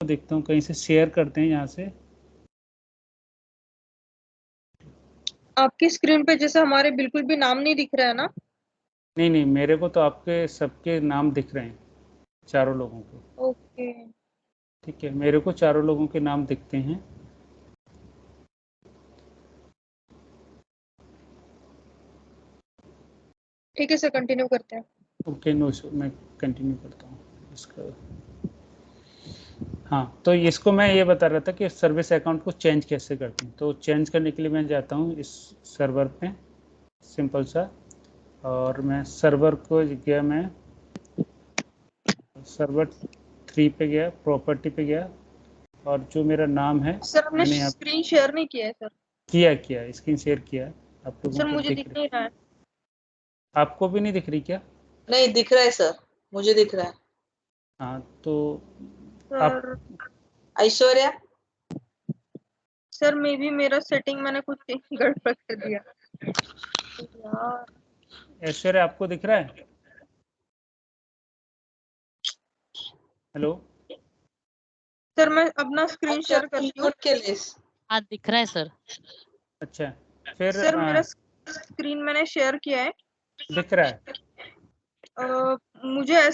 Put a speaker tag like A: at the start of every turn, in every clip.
A: देखता हूँ कहीं से शेयर करते हैं यहाँ से।
B: आपकी स्क्रीन पे जैसे हमारे बिल्कुल भी नाम नहीं दिख रहा है ना?
A: नहीं नहीं, मेरे को तो आपके सबके नाम दिख रहे हैं, चारों लोगों के।
B: ओके।
A: ठीक है, मेरे को चारों लोगों के नाम दिखते हैं।
B: ठीक है सर, कंटिन्यू करते हैं।
A: ओके, नो इशू, मैं कंटिन्यू करता हूँ इसका। हाँ, तो इसको मैं ये बता रहा था कि सर्विस अकाउंट को चेंज कैसे करते हैं। तो चेंज करने के लिए मैं जाता हूँ इस सर्वर पे, सिंपल सा, और मैं सर्वर को गया, मैं सर्वर 3 पे गया, प्रॉपर्टी पे गया, और जो मेरा नाम है
B: सर हमने
A: मैंने यहाँ
B: स्क्रीन शेयर नहीं किया है सर।
A: किया स्क्रीन शेयर किया। आप लोगों
B: सर
A: को
B: मुझे
A: दिख
B: दिख नहीं रहा है।
A: रही, आपको भी नहीं दिख रही क्या?
C: नहीं दिख रहा है सर, मुझे दिख रहा है।
A: हाँ तो आप,
B: सर
C: ऐश्वर्या।
B: सर मे भी मेरा सेटिंग मैंने कुछ गड़बड़ कर दिया यार।
A: ऐश्वर्या आपको दिख रहा है? हेलो।
B: सर मैं अपना स्क्रीन
C: अच्छा,
B: शेयर करती हूँ।
C: म्यूट के लिए।
D: हाँ दिख रहा है सर।
A: अच्छा, फिर
B: सर मेरा स्क्रीन मैंने शेयर किया है।
A: दिख रहा है?
B: मुझे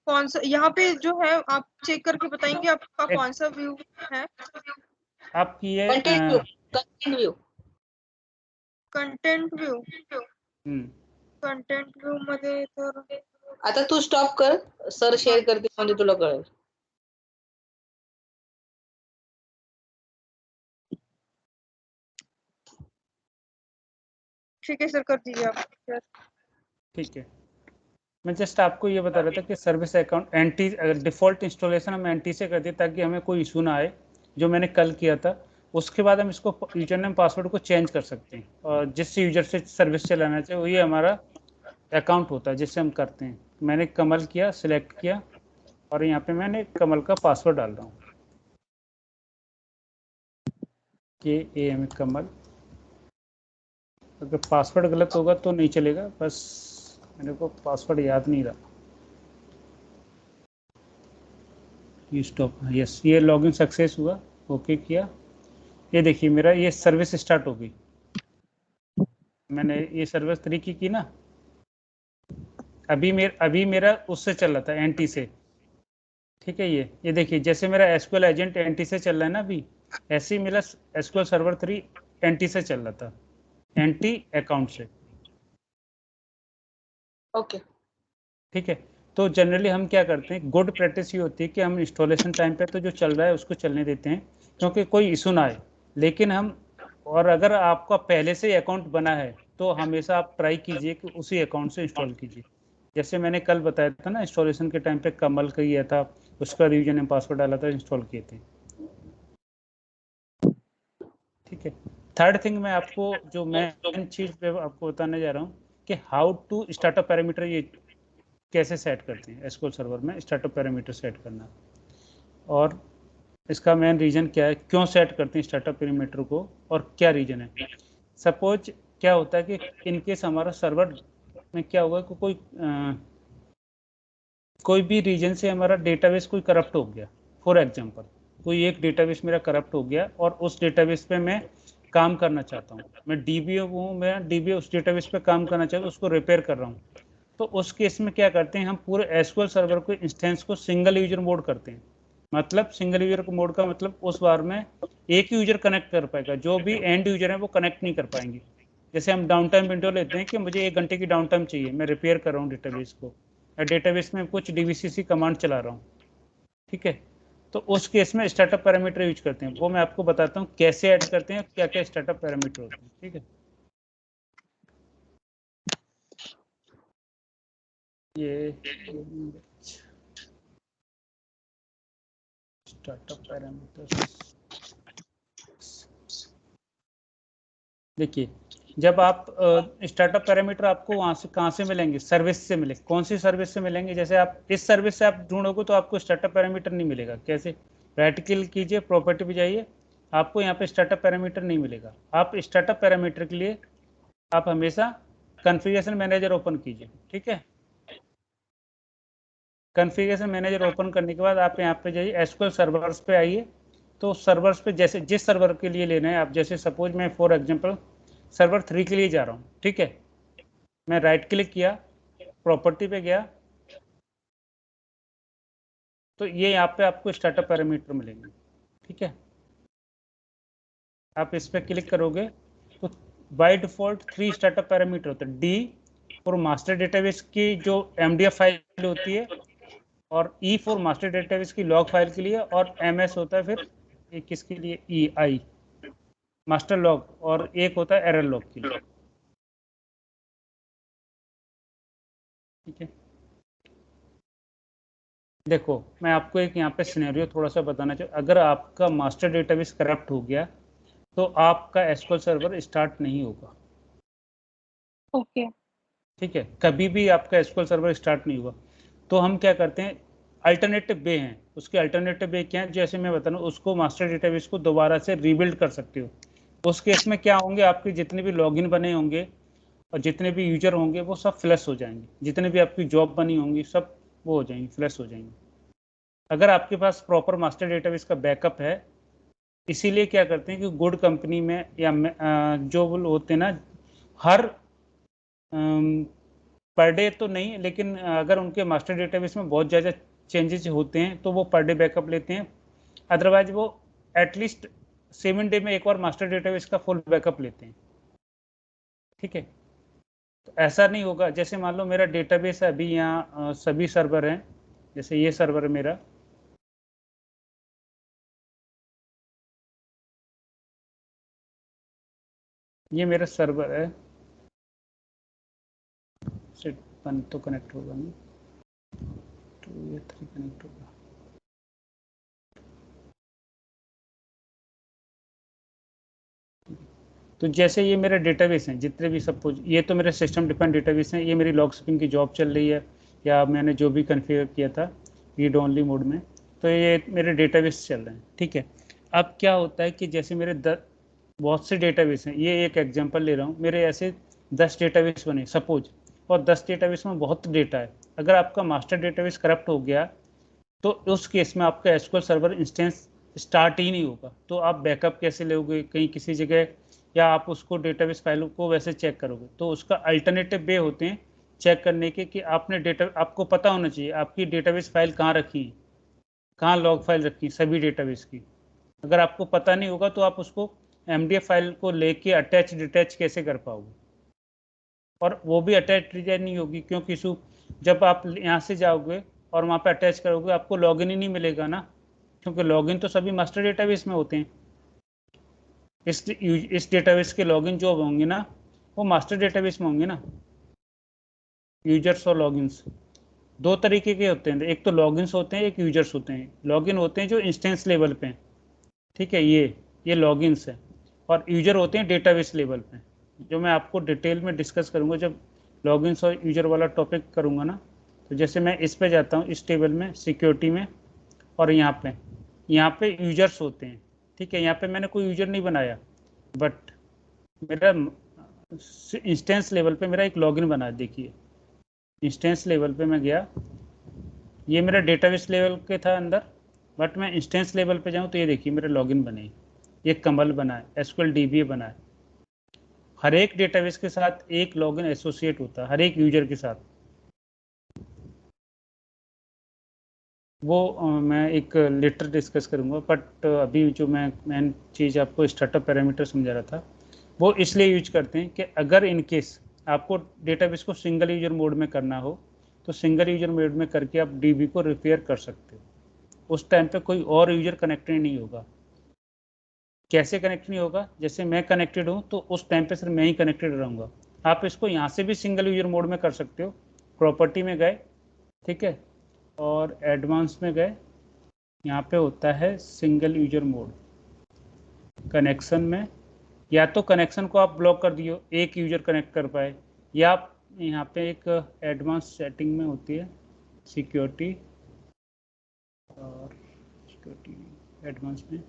B: कौन सा यहाँ पे जो है आप चेक करके बताएंगे आपका
A: एक,
B: कौन सा व्यू है?
A: आप ये
C: continue, continue.
B: Content view.
A: Hmm,
B: content view मध्ये तर
C: आता तू स्टॉप कर, सर शेअर करते म्हणजे तुला कळेल.
B: ठीक है सर, कर दीजिए आप शेयर।
A: ठीक है, मैं जस्ट आपको ये बता रहा था कि सर्विस अकाउंट एंटी, अगर डिफ़ॉल्ट इंस्टॉलेशन हम एंटी से कर दिए ताकि हमें कोई इशू ना आए, जो मैंने कल किया था। उसके बाद हम इसको यूजर नेम पासवर्ड को चेंज कर सकते हैं, और जिस यूजर से सर्विस चलाना चाहिए वही हमारा अकाउंट होता है जिससे हम करते हैं। मैंने कमल किया, सिलेक्ट किया, और यहाँ पे मैंने कमल का पासवर्ड डाल रहा हूँ, KAM कमल। अगर पासवर्ड गलत होगा तो नहीं चलेगा, बस मेरे को पासवर्ड याद नहीं रहा। स्टॉप, यस, ये लॉगिन सक्सेस हुआ, ओके किया। ये देखिए मेरा ये सर्विस स्टार्ट हो गई। मैंने ये सर्विस 3 की ना, अभी मेरा उससे चल रहा था, एनटी से। ठीक है, ये देखिए जैसे मेरा एसक्यूएल एजेंट एनटी से चल रहा है ना अभी, ऐसे ही मेरा एसक्यूएल सर्वर 3 एनटी से चल रहा था, एनटी अकाउंट से।
C: ओके।
A: ठीक है, तो जनरली हम क्या करते हैं, गुड प्रैक्टिस ये होती है कि हम इंस्टॉलेशन टाइम पे तो जो चल रहा है उसको चलने देते हैं, क्योंकि कोई इशू ना आए। लेकिन हम, और अगर आपका पहले से ही अकाउंट बना है तो हमेशा आप ट्राई कीजिए कि उसी अकाउंट से इंस्टॉल कीजिए। जैसे मैंने कल बताया था ना, इंस्टॉलेशन के टाइम पे कमल का किया था, उसका यूजर नेम पासवर्ड डाला था, इंस्टॉल किए थे। ठीक है, थर्ड थिंग मैं आपको, जो मेन चीज़ पे आपको बताने जा रहा हूँ कि हाउ टू स्टार्टअप पैरामीटर, ये कैसे सेट करते हैं एसक्यूएल सर्वर में स्टार्टअप पैरामीटर सेट करना, और इसका मेन रीज़न क्या है, क्यों सेट करते हैं स्टार्टअप पैरामीटर को, और क्या रीज़न है। सपोज क्या होता है कि इनकेस हमारा सर्वर में क्या हुआ कि कोई भी रीजन से हमारा डेटाबेस कोई करप्ट हो गया। फॉर एग्जांपल, कोई एक डेटाबेस मेरा करप्ट हो गया और उस डेटाबेस पे मैं काम करना चाहता हूँ, मैं डीबीओ हूँ, मैं डीबीओ उस डेटाबेस पे काम करना चाहता हूँ, उसको रिपेयर कर रहा हूँ। तो उस केस में क्या करते हैं, हम पूरे एसक्यूएल सर्वर को इंस्टेंस को सिंगल यूजर मोड करते हैं। मतलब सिंगल यूजर मोड का मतलब उस बार में एक यूजर कनेक्ट कर पाएगा, जो भी एंड यूजर है वो कनेक्ट नहीं कर पाएंगे। जैसे हम डाउन टाइम विंडो लेते हैं कि मुझे 1 घंटे की डाउन टाइम चाहिए, मैं रिपेयर कर रहा हूँ डेटाबेस को, या डेटाबेस में कुछ डीवीसीसी कमांड चला रहा हूँ। ठीक है, तो उस केस में स्टार्टअप पैरामीटर यूज करते हैं, वो मैं आपको बताता हूँ कैसे ऐड करते हैं, क्या क्या स्टार्टअप पैरामीटर होते हैं। ठीक है, ये स्टार्टअप पैरामीटर्स, देखिए जब आप स्टार्टअप पैरामीटर आपको वहां से कहाँ से मिलेंगे, सर्विस से मिले, कौन सी सर्विस से मिलेंगे। जैसे आप इस सर्विस से आप ढूंढोगे तो आपको स्टार्टअप पैरामीटर नहीं मिलेगा। कैसे, राइट क्लिक कीजिए, प्रॉपर्टी पे जाइए, आपको यहाँ पे स्टार्टअप पैरामीटर नहीं मिलेगा। आप स्टार्टअप पैरामीटर के लिए आप हमेशा कॉन्फ़िगरेशन मैनेजर ओपन कीजिए। ठीक है, कॉन्फ़िगरेशन मैनेजर ओपन करने के बाद आप यहाँ पे जाइए, एसक्यूएल सर्वर्स पे आइए। तो सर्वर्स पे जैसे जिस सर्वर के लिए लेना है आप, जैसे सपोज मैं फॉर एग्जांपल सर्वर 3 के लिए जा रहा हूँ, ठीक है। मैं राइट क्लिक किया, प्रॉपर्टी पे गया, तो ये यहाँ पे आपको स्टार्टअप पैरामीटर मिलेंगे, ठीक है। आप इस पर क्लिक करोगे तो बाय डिफॉल्ट 3 स्टार्टअप पैरामीटर होते हैं। डी फॉर मास्टर डेटाबेस की जो एमडीएफ फाइल होती है, और ई फॉर मास्टर डेटाबेस की लॉग फाइल के लिए, और एमएस होता है फिर ये किसके लिए, ई आई मास्टर लॉग, और एक होता है एरर लॉग के लिए, ठीक है। देखो मैं आपको एक यहाँ पे सिनेरियो थोड़ा सा बताना चाहूँ। अगर आपका मास्टर डेटाबेस करप्ट हो गया तो आपका एसक्यूएल सर्वर स्टार्ट नहीं होगा,
B: ओके
A: ठीक है। कभी भी आपका एसक्यूएल सर्वर स्टार्ट नहीं होगा। तो हम क्या करते हैं, अल्टरनेटिव वे हैं। उसके अल्टरनेटिव वे क्या है, जैसे मैं बता रहा हूँ, उसको मास्टर डेटाबेस को दोबारा से रीबिल्ड कर सकते हो। उस केस में क्या होंगे, आपके जितने भी लॉगिन बने होंगे और जितने भी यूजर होंगे वो सब फ्लश हो जाएंगे, जितने भी आपकी जॉब बनी होंगी सब वो हो जाएंगी, फ्लश हो जाएंगी। अगर आपके पास प्रॉपर मास्टर डेटाबेस का बैकअप है, इसीलिए क्या करते हैं कि गुड कंपनी में या जो वो होते हैं ना, हर पर डे तो नहीं, लेकिन अगर उनके मास्टर डेटाबेस में बहुत ज़्यादा चेंजेस होते हैं तो वो पर डे बैकअप लेते हैं। अदरवाइज वो एटलीस्ट 7 डे में एक बार मास्टर डेटाबेस का फुल बैकअप लेते हैं, ठीक है। तो ऐसा नहीं होगा, जैसे मान लो मेरा डेटाबेस है अभी यहाँ सभी सर्वर हैं, जैसे ये सर्वर है मेरा, ये मेरा सर्वर है, सिर्फ 1 तो कनेक्ट होगा नहीं, 2 या 3 कनेक्ट होगा। तो जैसे ये मेरा डेटाबेस है, जितने भी सपोज ये तो मेरे सिस्टम डिपेंड डेटाबेस हैं, ये मेरी लॉग स्पिन की जॉब चल रही है, या मैंने जो भी कन्फिगर किया था रीड ओनली मोड में, तो ये मेरे डेटाबेस चल रहे हैं, ठीक है। अब क्या होता है कि जैसे मेरे बहुत से डेटाबेस हैं, ये एक एग्जांपल ले रहा हूँ, मेरे ऐसे 10 डेटाबेस बने सपोज, और 10 डेटाबेस में बहुत डेटा है। अगर आपका मास्टर डेटाबेस करप्ट हो गया तो उस केस में आपका एसक्यूएल सर्वर इंस्टेंस स्टार्ट ही नहीं होगा। तो आप बैकअप कैसे लोगे कहीं किसी जगह, या आप उसको डेटाबेस फाइलों को वैसे चेक करोगे? तो उसका अल्टरनेटिव वे होते हैं चेक करने के, कि आपने आपको पता होना चाहिए आपकी डेटाबेस फाइल कहाँ रखी है, कहाँ लॉग फाइल रखी है सभी डेटाबेस की। अगर आपको पता नहीं होगा तो आप उसको एमडीएफ फाइल को लेके अटैच डिटैच कैसे कर पाओगे? और वो भी अटैच डिटैच नहीं होगी, क्योंकि जब आप यहाँ से जाओगे और वहाँ पे अटैच करोगे आपको लॉगिन ही नहीं मिलेगा ना, क्योंकि लॉगिन तो सभी मास्टर डेटाबेस में होते हैं। इस डेटाबेस के लॉगिन जो होंगे ना, वो मास्टर डेटाबेस में होंगे ना। यूजर्स और लॉगिन्स दो तरीके के होते हैं, एक तो लॉगिन्स होते हैं, एक यूजर्स होते हैं। लॉगिन होते हैं जो इंस्टेंस लेवल पे हैं, ठीक है, ये लॉगिन्स है। और यूजर होते हैं डेटाबेस लेवल पे, जो मैं आपको डिटेल में डिस्कस करूंगा जब लॉगिन्स और यूजर वाला टॉपिक करूंगा ना। तो जैसे मैं इस पे जाता हूँ, इस टेबल में सिक्योरिटी में, और यहाँ पे यूजर्स होते हैं, ठीक है। यहाँ पे मैंने कोई यूजर नहीं बनाया, बट मेरा इंस्टेंस लेवल पे मेरा एक लॉगिन बना है। देखिए इंस्टेंस लेवल पे मैं गया, ये मेरा डेटाबेस लेवल के था अंदर, बट मैं इंस्टेंस लेवल पे जाऊँ तो ये देखिए मेरे लॉगिन बने, ये कमल बना है, एसक्यूएल डीबीए बना है। हर एक डेटाबेस के साथ एक लॉगिन एसोसिएट होता है, हर एक यूजर के साथ। वो मैं एक लेटर डिस्कस करूंगा, बट अभी जो मैं मेन चीज़ आपको स्टार्टअप पैरामीटर समझा रहा था, वो इसलिए यूज करते हैं कि अगर इन केस आपको डेटाबेस को सिंगल यूजर मोड में करना हो तो सिंगल यूजर मोड में करके आप डीबी को रिपेयर कर सकते हो। उस टाइम पे कोई और यूजर कनेक्टेड नहीं होगा। कैसे कनेक्ट नहीं होगा, जैसे मैं कनेक्टेड हूँ तो उस टाइम पे सिर्फ मैं ही कनेक्टेड रहूँगा। आप इसको यहाँ से भी सिंगल यूजर मोड में कर सकते हो। प्रॉपर्टी में गए, ठीक है, और एडवांस में गए, यहाँ पे होता है सिंगल यूजर मोड। कनेक्शन में या तो कनेक्शन को आप ब्लॉक कर दियो, एक यूजर कनेक्ट कर पाए, या आप यहाँ पे एक एडवांस सेटिंग में होती है सिक्योरिटी, और सिक्योरिटी एडवांस में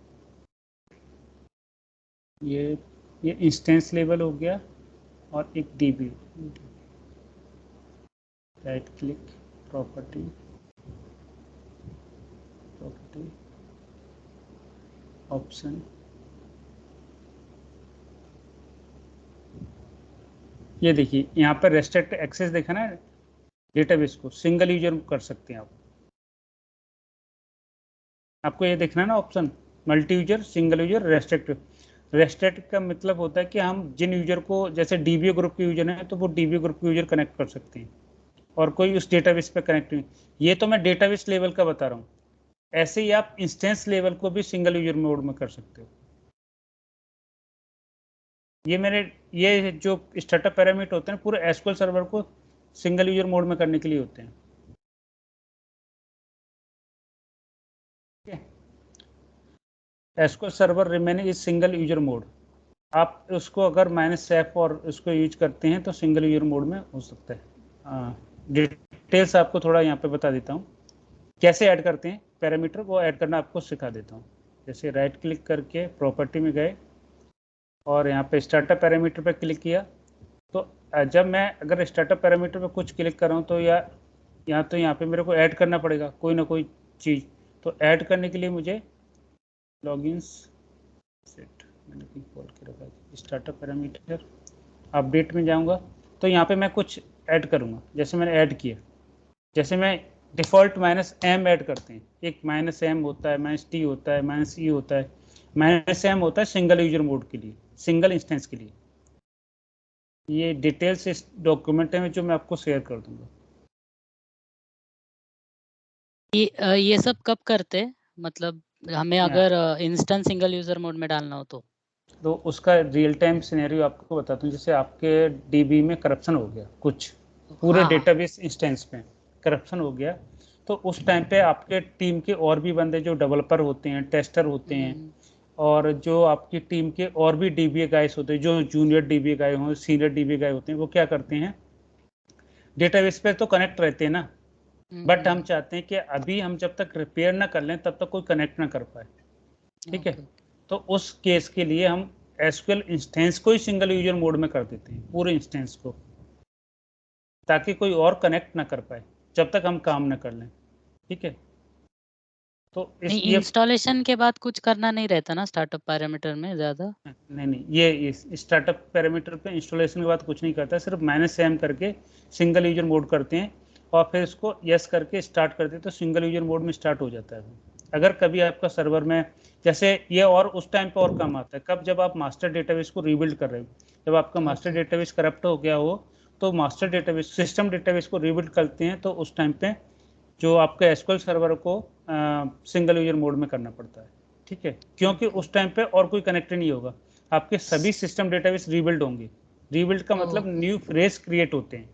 A: ये इंस्टेंस लेवल हो गया, और एक dB, right click property, option, ये देखिए यहाँ पर रेस्ट्रिक्ट एक्सेस देखा ना, डेटाबेस को सिंगल यूजर कर सकते हैं आप। आपको ये देखना है ना option, multi user, single user, restrict. Restrict का मतलब होता है कि हम जिन यूजर को, जैसे डीबीओ ग्रुप के यूजर हैं तो वो डीबीओ ग्रुप के यूजर कनेक्ट कर सकते हैं और कोई उस डेटाबेस पे कनेक्ट नहीं। ये तो मैं डेटाबेस लेवल का बता रहा हूँ। ऐसे ही आप इंस्टेंस लेवल को भी सिंगल यूजर मोड में कर सकते हो। ये जो स्टार्टअप पैरामीटर होते हैं पूरे एसक्यूएल सर्वर को सिंगल यूजर मोड में करने के लिए होते हैं। SQL server remaining is single user mode. आप उसको अगर -f और उसको यूज करते हैं तो सिंगल यूजर मोड में हो सकता है। डिटेल्स आपको थोड़ा यहाँ पे बता देता हूँ कैसे ऐड करते हैं पैरामीटर, वो ऐड करना आपको सिखा देता हूँ। जैसे राइट क्लिक करके प्रॉपर्टी में गए और यहाँ पे स्टार्टअप पैरामीटर पर क्लिक किया, तो जब मैं अगर स्टार्टअप पैरामीटर पर कुछ क्लिक कर रहा हूँ तो यहाँ पे मेरे को ऐड करना पड़ेगा कोई ना कोई चीज़। तो ऐड करने के लिए मुझे लॉगिन्स सेट मैंने खोल के रखा है, स्टार्टअप पैरामीटर अपडेट में जाऊंगा तो यहाँ पे मैं कुछ ऐड करूँगा। जैसे मैंने ऐड किया, जैसे मैं डिफ़ॉल्ट -m ऐड करते हैं, एक -m होता है, -t होता है, -e होता है। -m होता है सिंगल यूजर मोड के लिए, सिंगल इंस्टेंस के लिए। ये डिटेल्स इस डॉक्यूमेंट में जो मैं आपको शेयर कर दूंगा।
D: ये सब कब करते हैं, मतलब हमें अगर इंस्टेंस सिंगल यूजर मोड में डालना हो तो
A: उसका रियल टाइम सिनेरियो आपको बताता हूँ। जैसे आपके डीबी में करप्शन हो गया, कुछ पूरे डेटाबेस इंस्टेंस में करप्शन हो गया, तो उस टाइम पे आपके टीम के और भी बंदे जो डेवलपर होते हैं, टेस्टर होते हैं, और जो आपकी टीम के और भी डीबीए गाइस होते हैं, जो जूनियर डीबीए गाय हों, सीनियर डीबीए गाय होते हैं, वो क्या करते हैं डेटाबेस पे तो कनेक्ट रहते हैं ना, बट हम चाहते हैं कि अभी हम जब तक रिपेयर ना कर लें तब तक कोई कनेक्ट ना कर पाए। ठीक है, तो उस केस के लिए हम एसक्यूएल इंस्टेंस को ही सिंगल यूजर मोड में कर देते हैं, पूरे इंस्टेंस को, ताकि कोई और कनेक्ट ना कर पाए जब तक हम काम ना कर लें। ठीक है, तो
D: इंस्टॉलेशन के बाद कुछ करना नहीं रहता ना स्टार्टअप पैरामीटर में ज़्यादा?
A: नहीं, ये स्टार्टअप पैरामीटर पे इंस्टॉलेशन के बाद कुछ नहीं करता, सिर्फ -m करके सिंगल यूजर मोड करते हैं और फिर इसको यस करके स्टार्ट करते हैं तो सिंगल यूजर मोड में स्टार्ट हो जाता है। अगर कभी आपका सर्वर में जैसे ये, और उस टाइम पे और काम आता है कब, जब आप मास्टर डेटाबेस को रीबिल्ड कर रहे हो, जब आपका मास्टर डेटाबेस करप्ट हो गया हो तो मास्टर डेटाबेस, सिस्टम डेटाबेस को रीबिल्ड करते हैं, तो उस टाइम पे जो आपका एसक्यूएल सर्वर को सिंगल यूजर मोड में करना पड़ता है। ठीक है, क्योंकि उस टाइम पे और कोई कनेक्ट नहीं होगा, आपके सभी सिस्टम डेटाबेस रीबिल्ड होंगे। रीबिल्ड का मतलब न्यू फ्रेश क्रिएट होते हैं।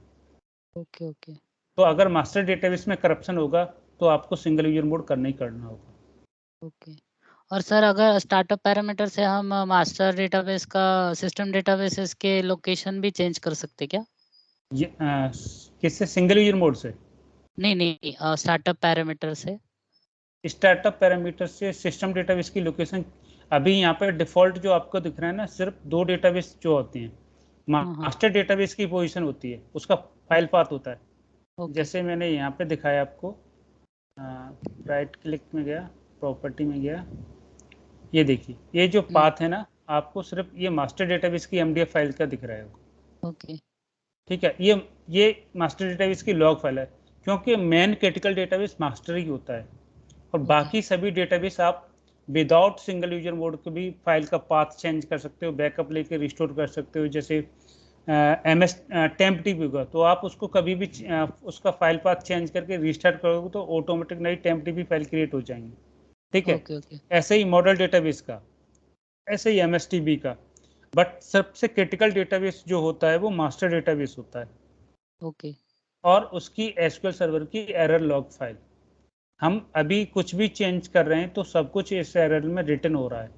D: Okay okay.
A: तो अगर मास्टर डेटाबेस में करप्शन होगा तो आपको सिंगल यूजर मोड करना ही करना होगा।
D: ओके। और सर अगर स्टार्टअप पैरामीटर से हम मास्टर डेटाबेस का सिस्टम डेटाबेसेस के लोकेशन भी चेंज कर सकते क्या?
A: ये किससे, सिंगल यूजर मोड से?
D: नहीं, स्टार्टअप पैरामीटर से।
A: स्टार्टअप पैरामीटर से सिस्टम डेटाबेस की लोकेशन, अभी यहाँ पर डिफॉल्ट जो आपको दिख रहा है ना, सिर्फ 2 डेटाबेस जो होते हैं, मास्टर डेटाबेस की पोजीशन होती है, उसका फाइल पाथ होता है। जैसे मैंने यहाँ पे दिखाया आपको, राइट क्लिक में गया, प्रॉपर्टी में गया, ये देखिए ये जो पाथ है ना, आपको सिर्फ ये मास्टर डेटाबेस की एमडीएफ फाइल का दिख रहा है।
D: ओके,
A: ठीक है, ये मास्टर डेटाबेस की लॉग फाइल है, क्योंकि मेन क्रिटिकल डेटाबेस मास्टर ही होता है, और बाकी सभी डेटाबेस आप विदाउट सिंगल यूजर मोड के भी फाइल का पाथ चेंज कर सकते हो, बैकअप लेके रिस्टोर कर सकते हो। जैसे MS टेम्प टीपी होगा तो आप उसको कभी भी उसका फाइल पाथ चेंज करके रिस्टार्ट करोगे तो ऑटोमेटिक नई टेम्प टीपी फाइल क्रिएट हो जाएंगी। ठीक है, ऐसे ही मॉडल डेटाबेस का, ऐसे ही MSDB का, बट सबसे क्रिटिकल डेटाबेस जो होता है वो मास्टर डेटाबेस होता है।
D: ओके।
A: और उसकी एसक्यूएल सर्वर की एरर लॉग फाइल, हम अभी कुछ भी चेंज कर रहे हैं तो सब कुछ इस एरर में रिटर्न हो रहा है,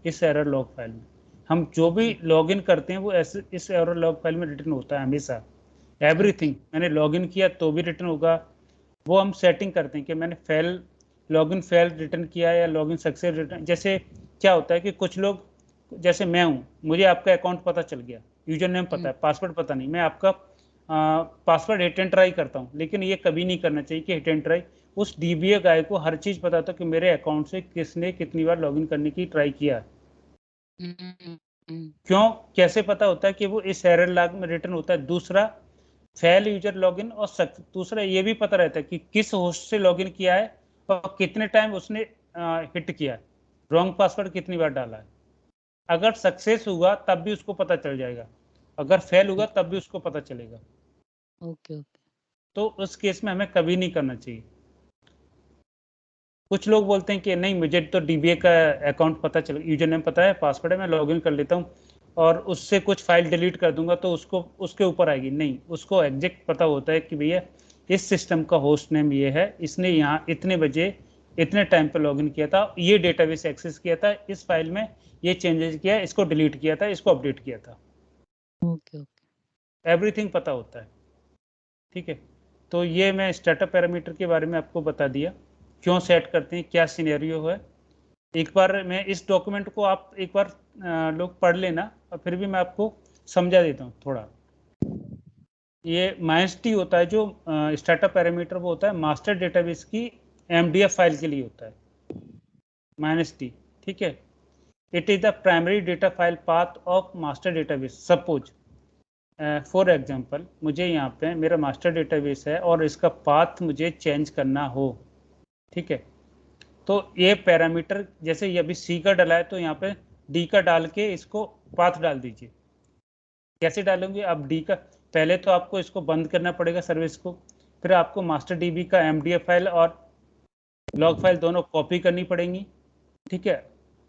A: इस एरर लॉग फाइल में। हम जो भी लॉगिन करते हैं वो ऐसे इस एरर लॉग फाइल में रिटर्न होता है हमेशा, एवरीथिंग। मैंने लॉगिन किया तो भी रिटर्न होगा, वो हम सेटिंग करते हैं कि मैंने लॉगिन फेल रिटर्न किया या लॉगिन सक्सेस रिटर्न। जैसे क्या होता है कि कुछ लोग, जैसे मैं हूँ, मुझे आपका अकाउंट पता चल गया, यूजर नेम पता है, पासवर्ड पता नहीं, मैं आपका पासवर्ड हिट एंड ट्राई करता हूँ, लेकिन ये कभी नहीं करना चाहिए कि हिट एंड ट्राई, उस डीबीए गाय को हर चीज पता था कि मेरे अकाउंट से किसने कितनी बार लॉगिन करने की ट्राई किया है। क्यों, कैसे पता होता है कि वो इस एरर लॉग में रिटर्न होता है। दूसरा, फेल यूजर लॉगिन और दूसरा ये भी पता रहता है कि किस होस्ट से लॉगिन किया है और कितने टाइम उसने हिट किया है, रॉन्ग पासवर्ड कितनी बार डाला है। अगर सक्सेस हुआ तब भी उसको पता चल जाएगा, अगर फेल हुआ तब भी उसको पता चलेगा।
D: Okay okay.
A: तो उस केस में हमें कभी नहीं करना चाहिए। कुछ लोग बोलते हैं कि नहीं, मुझे तो डीबीए का अकाउंट पता चल, यूजर नेम पता है, पासवर्ड है, मैं लॉगिन कर लेता हूँ और उससे कुछ फाइल डिलीट कर दूंगा तो उसको उसके ऊपर आएगी। नहीं, उसको एग्जैक्ट पता होता है कि भैया इस सिस्टम का होस्ट नेम ये है, इसने यहाँ इतने बजे इतने टाइम पे लॉगिन किया था, ये डेटाबेस एक्सेस किया था, इस फाइल में ये चेंजेस किया, इसको डिलीट किया था, इसको अपडेट किया था।
D: Okay okay.
A: एवरीथिंग पता होता है। ठीक है, तो ये मैं स्टार्टअप पैरामीटर के बारे में आपको बता दिया, क्यों सेट करते हैं, क्या सिनेरियो है। एक बार मैं इस डॉक्यूमेंट को आप एक बार लोग पढ़ लेना और फिर भी मैं आपको समझा देता हूँ थोड़ा। ये माइनस होता है जो स्टार्टअप पैरामीटर, वो होता है मास्टर डेटाबेस की एमडीएफ फाइल के लिए होता है -t। ठीक है, it is the primary data file path of master database. Suppose for example मुझे यहाँ पे मेरा मास्टर डेटाबेस है और इसका पाथ मुझे चेंज करना हो। ठीक है, तो ये पैरामीटर जैसे ये अभी सी का डाला है तो यहाँ पे डी का डाल के इसको पाथ डाल दीजिए। कैसे डालेंगे आप डी का, पहले तो आपको इसको बंद करना पड़ेगा सर्विस को, फिर आपको मास्टर डीबी का एमडीएफ फाइल और लॉग फाइल दोनों कॉपी करनी पड़ेंगी। ठीक है,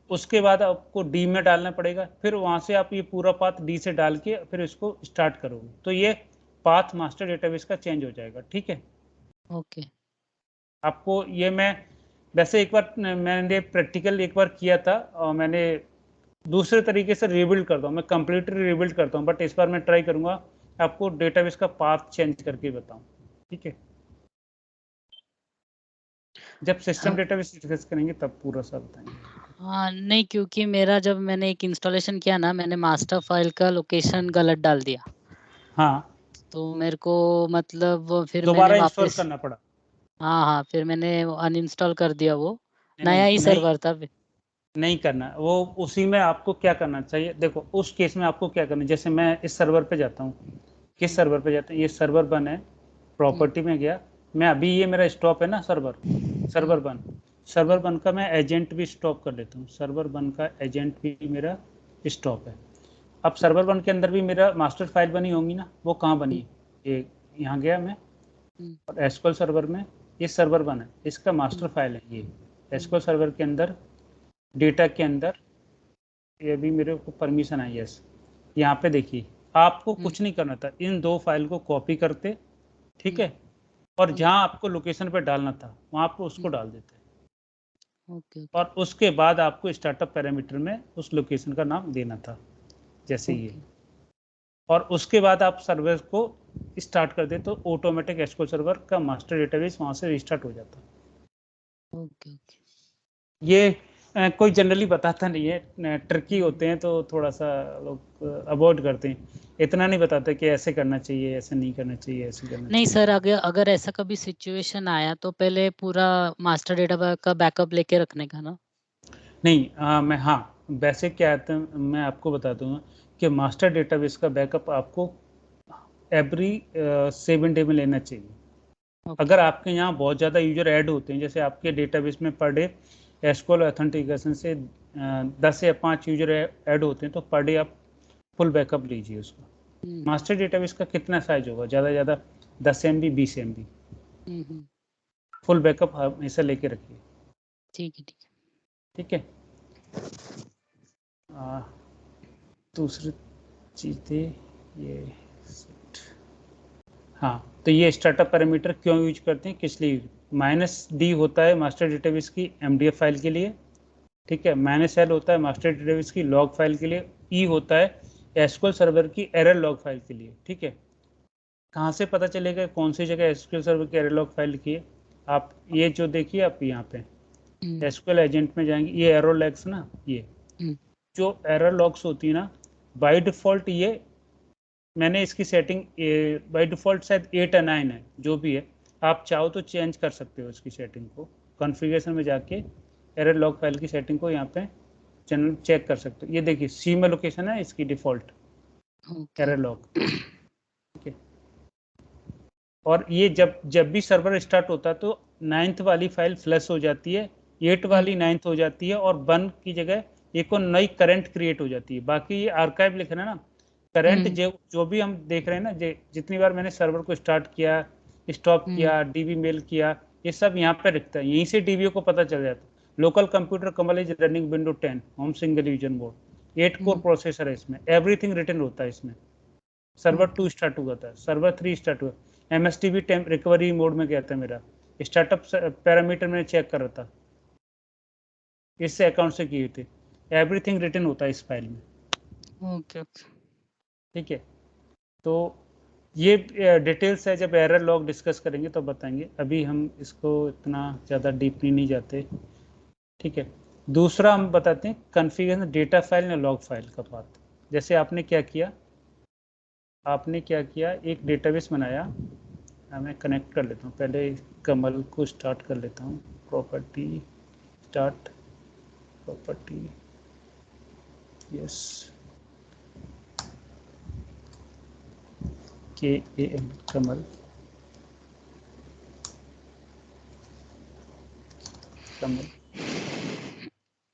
A: उसके बाद आपको डी में डालना पड़ेगा, फिर वहां से आप ये पूरा पाथ डी से डाल के फिर इसको स्टार्ट करोगे तो ये पाथ मास्टर डेटाबेस का चेंज हो जाएगा। ठीक है,
D: ओके।
A: आपको ये मैं वैसे एक बार मैंने प्रैक्टिकल एक बार किया था और मैंने दूसरे तरीके से रिबिल्ड करता हूँ, मैं कंप्लीटली रिबिल्ड करता हूँ, बट इस बार मैं ट्राई करूंगा आपको डेटाबेस का पाथ चेंज करके बताऊं। ठीक है, जब सिस्टम
D: हाँ
A: डेटाबेस डिस्कस करेंगे तब पूरा सा बताएंगे।
D: हाँ, नहीं क्योंकि मेरा जब मैंने एक इंस्टॉलेशन किया ना, मैंने मास्टर फाइल का लोकेशन गलत डाल दिया,
A: हाँ,
D: तो मेरे को मतलब फिर मैंने
A: दोबारा इंस्टॉल
D: वापस,
A: करना पड़ा।
D: हाँ हाँ, फिर मैंने अनइंस्टॉल कर दिया, वो नया
A: नहीं
D: ही
A: नहीं
D: सर्वर था फिर।
A: नहीं करना वो, उसी में आपको क्या करना चाहिए, देखो उस केस में आपको क्या करना है, जैसे मैं इस सर्वर पे जाता हूँ, किस सर्वर पे जाता हूँ, ये सर्वर 1 है, प्रॉपर्टी में गया मैं, अभी ये मेरा स्टॉप है ना सर्वर, सर्वर 1, सर्वर 1 का मैं एजेंट भी स्टॉप कर लेता हूँ, सर्वर 1 का एजेंट भी मेरा स्टॉप है। अब सर्वर 1 के अंदर भी मेरा मास्टर फाइल बनी होंगी ना, वो कहाँ बनी है, ये यहाँ गया मैं और एसक्यूएल सर्वर में, ये सर्वर 1 है, इसका मास्टर फाइल है ये एसक्यूएल सर्वर के अंदर, डेटा के अंदर, ये भी मेरे को परमिशन है यस। यहाँ पे देखिए आपको कुछ नहीं करना था, इन 2 फाइल को कॉपी करते, ठीक है, और जहाँ आपको लोकेशन पे डालना था वहाँ पे उसको डाल देते,
D: ओके
A: और उसके बाद आपको स्टार्टअप पैरामीटर में उस लोकेशन का नाम देना था, जैसे ये, और उसके बाद आप सर्वर को स्टार्ट कर दे तो ऑटोमेटिक एसक्यूएल सर्वर का मास्टर डेटाबेस वहाँ से रिस्टार्ट हो जाता।
D: Okay okay.
A: ये कोई जनरली बताता नहीं है, ट्रिकी होते हैं तो थोड़ा सा लोग अवॉइड करते हैं, इतना नहीं बताते कि ऐसे करना चाहिए, ऐसे नहीं करना चाहिए, ऐसे करना
D: नहीं
A: चाहिए।
D: सर, अगर ऐसा कभी सिचुएशन आया तो पहले पूरा मास्टर डेटा का बैकअप लेके रखने का ना।
A: नहीं मैं हाँ, वैसे क्या आता है मैं आपको बता दूंगा कि मास्टर डेटाबेस का बैकअप आपको एवरी 7 डे में लेना चाहिए। अगर आपके यहाँ बहुत ज़्यादा यूजर ऐड होते हैं, जैसे आपके डेटाबेस में पर डे एसक्यूएल ऑथेंटिकेशन से 10 या 5 यूजर ऐड होते हैं तो पर डे आप फुल बैकअप लीजिए उसका। मास्टर डेटाबेस का कितना साइज होगा, ज़्यादा ज़्यादा 10 MB 20 MB, फुल बैकअप हमेशा लेके रखिए।
D: ठीक है ठीक है।
A: ठीक है, दूसरी चीज़ थी ये, हाँ, तो ये स्टार्टअप पैरामीटर क्यों यूज करते हैं, किस लिए, -d होता है मास्टर डेटाबेस की एमडीएफ फाइल के लिए, ठीक है, -l होता है मास्टर डेटाबेस की लॉग फाइल के लिए, ई होता है एसक्यूएल सर्वर की एरर लॉग फाइल के लिए। ठीक है, कहाँ से पता चलेगा कौन सी जगह एसक्यूएल सर्वर की एरर लॉग फाइल की है, आप ये जो देखिए आप यहाँ पे एसक्यूएल एजेंट में जाएंगे, ये एरर लॉग्स ना, ये जो एरर लॉग्स होती है ना, बाय डिफॉल्ट ये मैंने इसकी सेटिंग बाय डिफॉल्ट शायद 8 या 9 है, जो भी है, आप चाहो तो चेंज कर सकते हो उसकी सेटिंग को, कॉन्फ़िगरेशन में जाके एरर लॉग फाइल की सेटिंग को यहाँ पे चैनल चेक कर सकते हो। ये देखिए सी में लोकेशन है इसकी डिफ़ॉल्ट एरर लॉग, ठीक है। और ये जब भी सर्वर स्टार्ट होता है तो 9th वाली फाइल फ्लश हो जाती है, 8 वाली 9th हो जाती है, और 1 की जगह एक और नई करंट क्रिएट हो जाती है। बाकी ये आर्काइव लिख रहे हैं ना, करंट जो भी हम देख रहे हैं ना, जितनी बार मैंने सर्वर को स्टार्ट किया, स्टॉप किया, डीबी मेल किया, ये सब यहाँ पे लिखता है, यहीं से डीबीओ को पता चल जाता है। Local computer Kamal is running window 10 home single user mode, 8 core processor है इसमें, एवरीथिंग रिटर्न होता है इसमें। सर्वर 2 स्टार्ट हुआ था, सर्वर 3 स्टार्ट हुआ, एमएसटीबी रिकवरी मोड में गया था मेरा, स्टार्टअप पैरामीटर मैंने चेक कर रहा था, इससे अकाउंट से किए थे, एवरीथिंग रिटर्न होता है इस फाइल में।
D: ओके
A: ठीक है, तो ये डिटेल्स है, जब एरर लॉग डिस्कस करेंगे तो बताएंगे, अभी हम इसको इतना ज़्यादा डीपली नहीं जाते। ठीक है, दूसरा हम बताते हैं कॉन्फ़िगरेशन डेटा फाइल या लॉग फाइल का बात। जैसे आपने क्या किया, एक डेटाबेस बनाया, मैं कनेक्ट कर लेता हूँ, पहले कमल को स्टार्ट कर लेता हूँ, property start, property, yes, KAM कमल,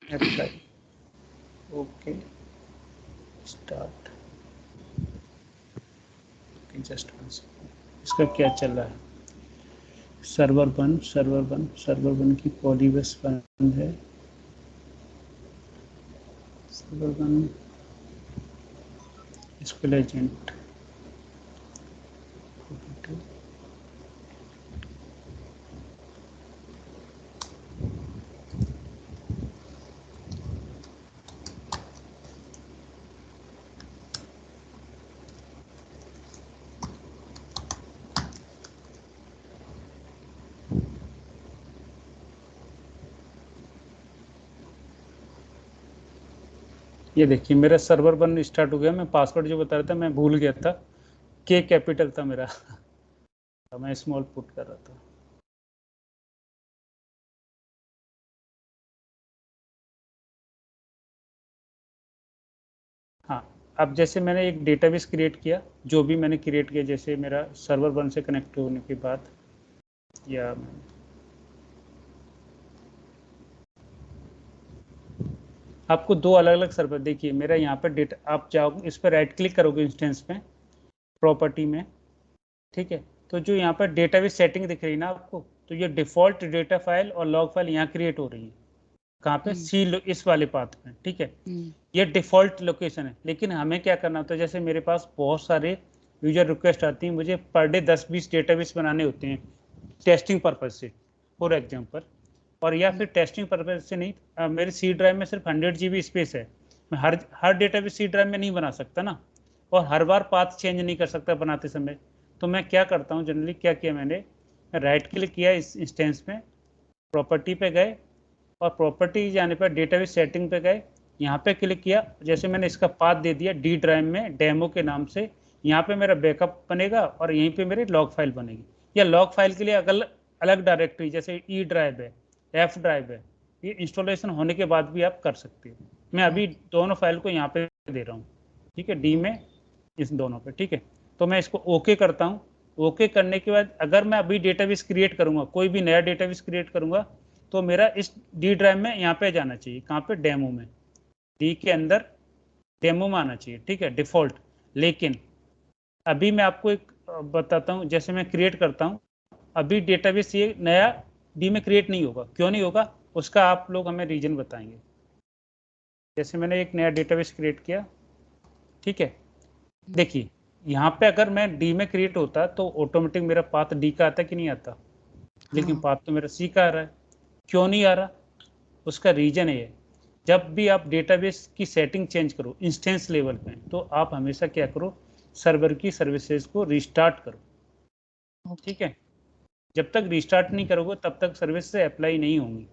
A: अप्लाई, ओके स्टार्ट, जस्ट इसका क्या चल रहा है, सर्वर वन की पॉलीबस बंद है, सर्वर वन स्कूल एजेंट, ये देखिए मेरा सर्वर वन स्टार्ट हो गया। मैं पासवर्ड जो बता रहा था मैं भूल गया था, के कैपिटल था मेरा मैं स्मॉल पुट कर रहा था। हाँ, अब जैसे मैंने एक डेटाबेस क्रिएट किया, जो भी मैंने क्रिएट किया, जैसे मेरा सर्वर वन से कनेक्ट होने के बाद, या आपको दो अलग अलग सर्वर, देखिए मेरा यहाँ पर डेटा, आप जाओ इस पर राइट क्लिक करोगे इंस्टेंस में, प्रॉपर्टी में, ठीक है, तो जो यहाँ पर डेटाबेस सेटिंग दिख रही है ना आपको, तो ये डिफॉल्ट डेटा फाइल और लॉग फाइल यहाँ क्रिएट हो रही है, कहाँ पे, सी इस वाले पाथ में, ठीक है, ये डिफॉल्ट लोकेशन है। लेकिन हमें क्या करना होता है, जैसे मेरे पास बहुत सारे यूजर रिक्वेस्ट आती हैं, मुझे पर डे 10-20 डेटाबेस बनाने होते हैं टेस्टिंग पर्पज से, फॉर एग्जांपल, और या फिर टेस्टिंग पर्पज से नहीं, मेरे सी ड्राइव में सिर्फ 100 GB स्पेस है, मैं हर डेटाबेस सी ड्राइव में नहीं बना सकता ना, और हर बार पाथ चेंज नहीं कर सकता बनाते समय। तो मैं क्या करता हूँ, जनरली क्या किया मैंने, राइट क्लिक किया इस इंस्टेंस में, प्रॉपर्टी पे गए, और प्रॉपर्टी जाने पर डेटाबेस सेटिंग पे गए, यहाँ पे क्लिक किया, जैसे मैंने इसका पाथ दे दिया डी ड्राइव में डेमो के नाम से, यहाँ पे मेरा बैकअप बनेगा और यहीं पे मेरी लॉग फाइल बनेगी। या लॉग फाइल के लिए अलग डायरेक्टरी, जैसे ई ड्राइव है, एफ ड्राइव है, ये इंस्टॉलेशन होने के बाद भी आप कर सकते हो। मैं अभी दोनों फाइल को यहाँ पे दे रहा हूँ, ठीक है, डी में, इस दोनों पे, ठीक है। तो मैं इसको ओके करता हूँ। ओके करने के बाद अगर मैं अभी डेटाबेस क्रिएट करूँगा, कोई भी नया डेटाबेस क्रिएट करूँगा, तो मेरा इस डी ड्राइव में यहाँ पे जाना चाहिए, कहाँ पे, डेमो में, डी के अंदर डेमो में आना चाहिए, ठीक है, डिफॉल्ट। लेकिन अभी मैं आपको एक बताता हूँ, जैसे मैं क्रिएट करता हूँ, अभी डेटाबेस ये नया डी में क्रिएट नहीं होगा। क्यों नहीं होगा, उसका आप लोग हमें रीजन बताएंगे। जैसे मैंने एक नया डेटाबेस क्रिएट किया, ठीक है, देखिए यहाँ पे अगर मैं डी में क्रिएट होता तो ऑटोमेटिक मेरा पाथ डी का आता कि नहीं आता, लेकिन पाथ तो मेरा सी का आ रहा है। क्यों नहीं आ रहा, उसका रीजन है, जब भी आप डेटाबेस की सेटिंग चेंज करो इंस्टेंस लेवल पे, तो आप हमेशा क्या करो, सर्वर की सर्विसेज को रिस्टार्ट करो, ठीक है। जब तक रिस्टार्ट नहीं करोगे तब तक सर्विस से अप्लाई नहीं होंगी।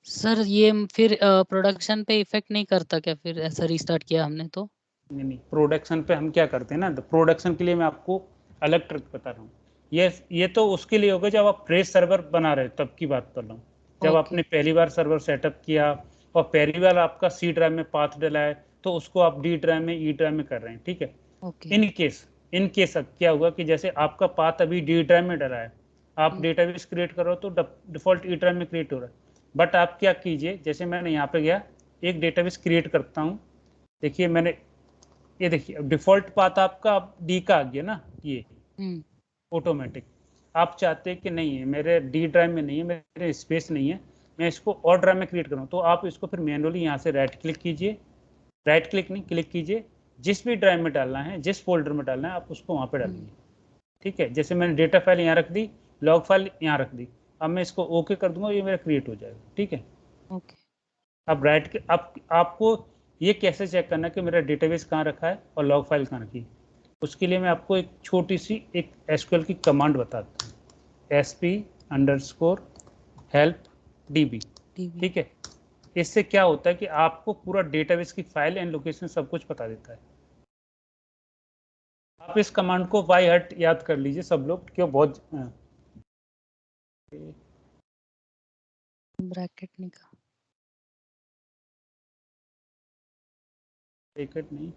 D: सर ये फिर प्रोडक्शन पे इफेक्ट नहीं करता क्या, फिर ऐसा रिस्टार्ट किया हमने तो?
A: नहीं, प्रोडक्शन पे हम क्या करते हैं ना, प्रोडक्शन के लिए मैं आपको अलग ट्रिक बता रहा हूँ। ये तो उसके लिए होगा जब आप फ्रेश सर्वर बना रहे हो, तब की बात कर रहा हूँ। जब
D: Okay.
A: आपने पहली बार सर्वर सेटअप किया और पहली बार आपका सी ड्राइव में पाथ डला है, तो उसको आप डी ड्राइव में, ई ड्राइव में कर रहे हैं, ठीक है।
D: Okay.
A: इन केस अब क्या होगा कि जैसे आपका पाथ अभी डी ड्राइव में डला है, आप डेटाबेस क्रिएट करो तो डिफॉल्ट ई ड्राइव में क्रिएट हो रहा है। बट आप क्या कीजिए, जैसे मैंने यहाँ पे गया, एक डेटाबेस क्रिएट करता हूँ। देखिए मैंने, ये देखिए अब डिफॉल्ट पाथ आपका डी का आ गया ना, ये ऑटोमेटिक। आप चाहते हैं कि नहीं है, मेरे डी ड्राइव में नहीं है, मेरे स्पेस नहीं है, मैं इसको और ड्राइव में क्रिएट करूँ, तो आप इसको फिर मैनुअली यहाँ से राइट क्लिक कीजिए, राइट क्लिक नहीं, क्लिक कीजिए, जिस भी ड्राइव में डालना है, जिस फोल्डर में डालना है, आप उसको वहाँ पे डालिए, ठीक है। जैसे मैंने डेटा फाइल यहाँ रख दी, लॉग फाइल यहाँ रख दी, अब मैं इसको ओके कर दूंगा, ये मेरा क्रिएट हो जाएगा, ठीक है।
D: Okay.
A: अब आपको ये कैसे चेक करना है कि मेरा डेटाबेस कहाँ रखा है और लॉग फाइल कहाँ रखी है, उसके लिए मैं आपको एक छोटी सी एक एसक्यूएल की कमांड बताता हूँ, sp_help db, ठीक है। इससे क्या होता है कि आपको पूरा डेटाबेस की फाइल एंड लोकेशन सब कुछ बता देता है। आप इस कमांड को बाय हार्ट याद कर लीजिए सब लोग, क्यों बहुत
D: ब्रैकेट निकाल,
A: ब्रैकेट नहीं,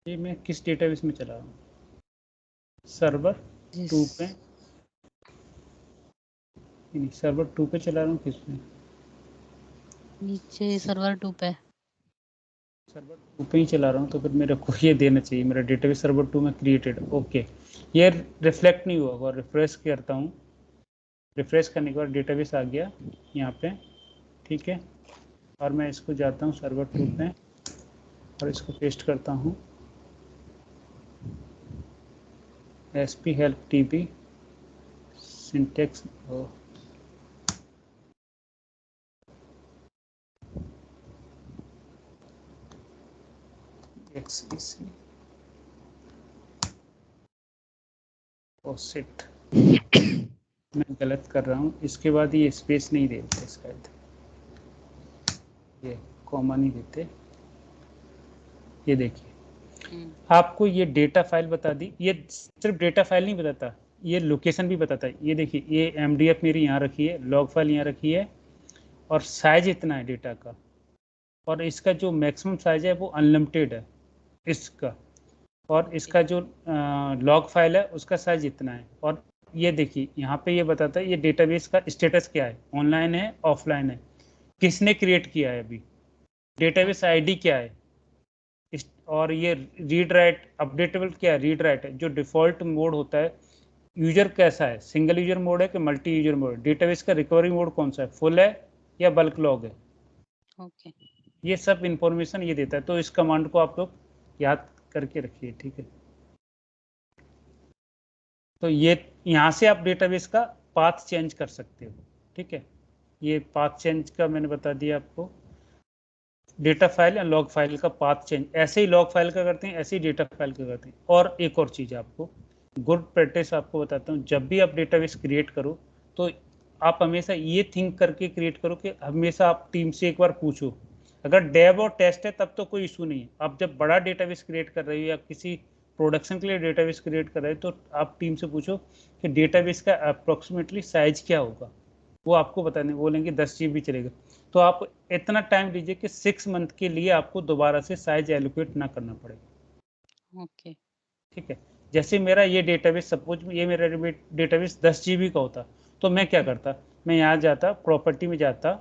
A: ये मैं किस डेटाबेस में चला रहा हूँ, सर्वर 2 पे, नहीं सर्वर 2 पे चला रहा हूँ, किस में,
D: नीचे सर्वर 2 पे,
A: सर्वर 2 पे ही चला रहा हूँ, तो फिर मेरे को ये देना चाहिए, मेरा डेटाबेस सर्वर 2 में क्रिएटेड, ओके। ये रिफ्लेक्ट नहीं हुआ और रिफ्रेश करता हूँ, रिफ्रेश करने के बाद डेटाबेस आ गया यहाँ पे, ठीक है। और मैं इसको जाता हूँ सर्वर 2 पे और इसको पेस्ट करता हूँ, sp_help db syntax, xec shit, मैं गलत कर रहा हूँ, इसके बाद ये स्पेस नहीं देते, शायद ये कॉमा नहीं देते, ये देखिए आपको ये डेटा फाइल बता दी, ये सिर्फ डेटा फाइल नहीं बताता, ये लोकेशन भी बताता है। ये देखिए ये एमडीएफ मेरी यहाँ रखी है, लॉग फाइल यहाँ रखी है, और साइज इतना है डेटा का, और इसका जो मैक्सिमम साइज है वो अनलिमिटेड है इसका, और इसका जो लॉग फाइल है उसका साइज इतना है। और ये देखिए यहाँ पे ये बताता है ये डेटाबेस का स्टेटस क्या है, ऑनलाइन है ऑफलाइन है, किसने क्रिएट किया है अभी, डेटाबेस आईडी क्या है, और ये रीड राइट अपडेटेबल क्या है, रीड राइट है, जो डिफॉल्ट मोड होता है, यूजर कैसा है, सिंगल यूजर मोड है कि मल्टी यूजर मोड है, डेटाबेस का रिकवरी मोड कौन सा है, फुल है या बल्क लॉग है,
D: ओके।
A: ये सब इंफॉर्मेशन ये देता है। तो इस कमांड को आप लोग याद करके रखिए, ठीक है। तो ये यहाँ से आप डेटाबेस का पाथ चेंज कर सकते हो, ठीक है। ये पाथ चेंज का मैंने बता दिया आपको, डेटा फाइल या लॉग फाइल का पाथ चेंज, ऐसे ही लॉग फाइल का करते हैं, ऐसे ही डेटा फाइल का करते हैं। और एक और चीज़ आपको गुड प्रैक्टिस आपको बताता हूँ, जब भी आप डेटाबेस क्रिएट करो तो आप हमेशा ये थिंक करके क्रिएट करो कि हमेशा आप टीम से एक बार पूछो, अगर डेव और टेस्ट है तब तो कोई इशू नहीं है। आप जब बड़ा डेटाबेस क्रिएट कर रहे हो या किसी प्रोडक्शन के लिए डेटाबेस क्रिएट कर रहे हो, तो आप टीम से पूछो कि डेटाबेस का अप्रोक्सीमेटली साइज क्या होगा, वो आपको बताने बोलेंगे 10 GB चलेगा। तो आप इतना टाइम लीजिए कि 6 मंथ के लिए आपको दोबारा से साइज एलोकेट ना करना पड़े,
D: ओके।
A: ठीक है। जैसे मेरा ये डेटाबेस, सपोज ये मेरा डेटाबेस 10 GB का होता, तो मैं क्या करता, मैं यहाँ जाता, प्रॉपर्टी में जाता,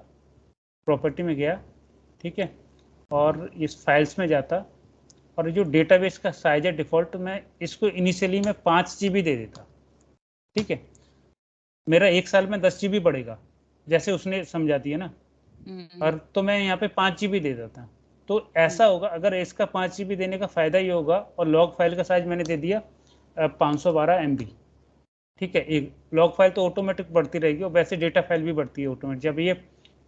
A: प्रॉपर्टी में गया, ठीक है, और इस फाइल्स में जाता, और जो डेटाबेस का साइज है डिफॉल्ट, मैं इसको इनिशियली मैं 5 GB दे देता, ठीक है। मेरा एक साल में 10 GB बढ़ेगा, जैसे उसने समझा दिया ना, और तो मैं यहाँ पे 5 GB दे देता। तो ऐसा होगा, अगर इसका 5 GB देने का फायदा ये होगा, और लॉग फाइल का साइज मैंने दे दिया 512 MB, ठीक है। एक लॉग फाइल तो ऑटोमेटिक बढ़ती रहेगी, और वैसे डेटा फाइल भी बढ़ती है ऑटोमेटिक। जब ये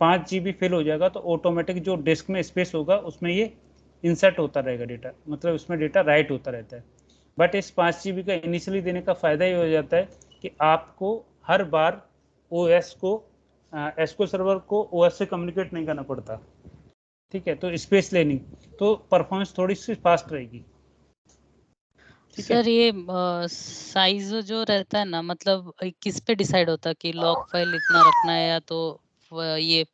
A: 5 GB फिल हो जाएगा तो ऑटोमेटिक जो डिस्क में स्पेस होगा उसमें ये इंसर्ट होता रहेगा डेटा, मतलब उसमें डेटा राइट होता रहता है। बट इस 5 GB का इनिशियली देने का फ़ायदा ये हो जाता है कि आपको हर बार OS को एसक्यूएल सर्वर को OS से कम्युनिकेट नहीं करना पड़ता, ठीक है। तो स्पेस लेनी तो परफॉर्मेंस थोड़ी सी फास्ट रहेगी, ठीक है।
D: सर ये साइज जो रहता है ना, मतलब किस पे डिसाइड होता है कि लॉग फाइल इतना रखना है या तो ये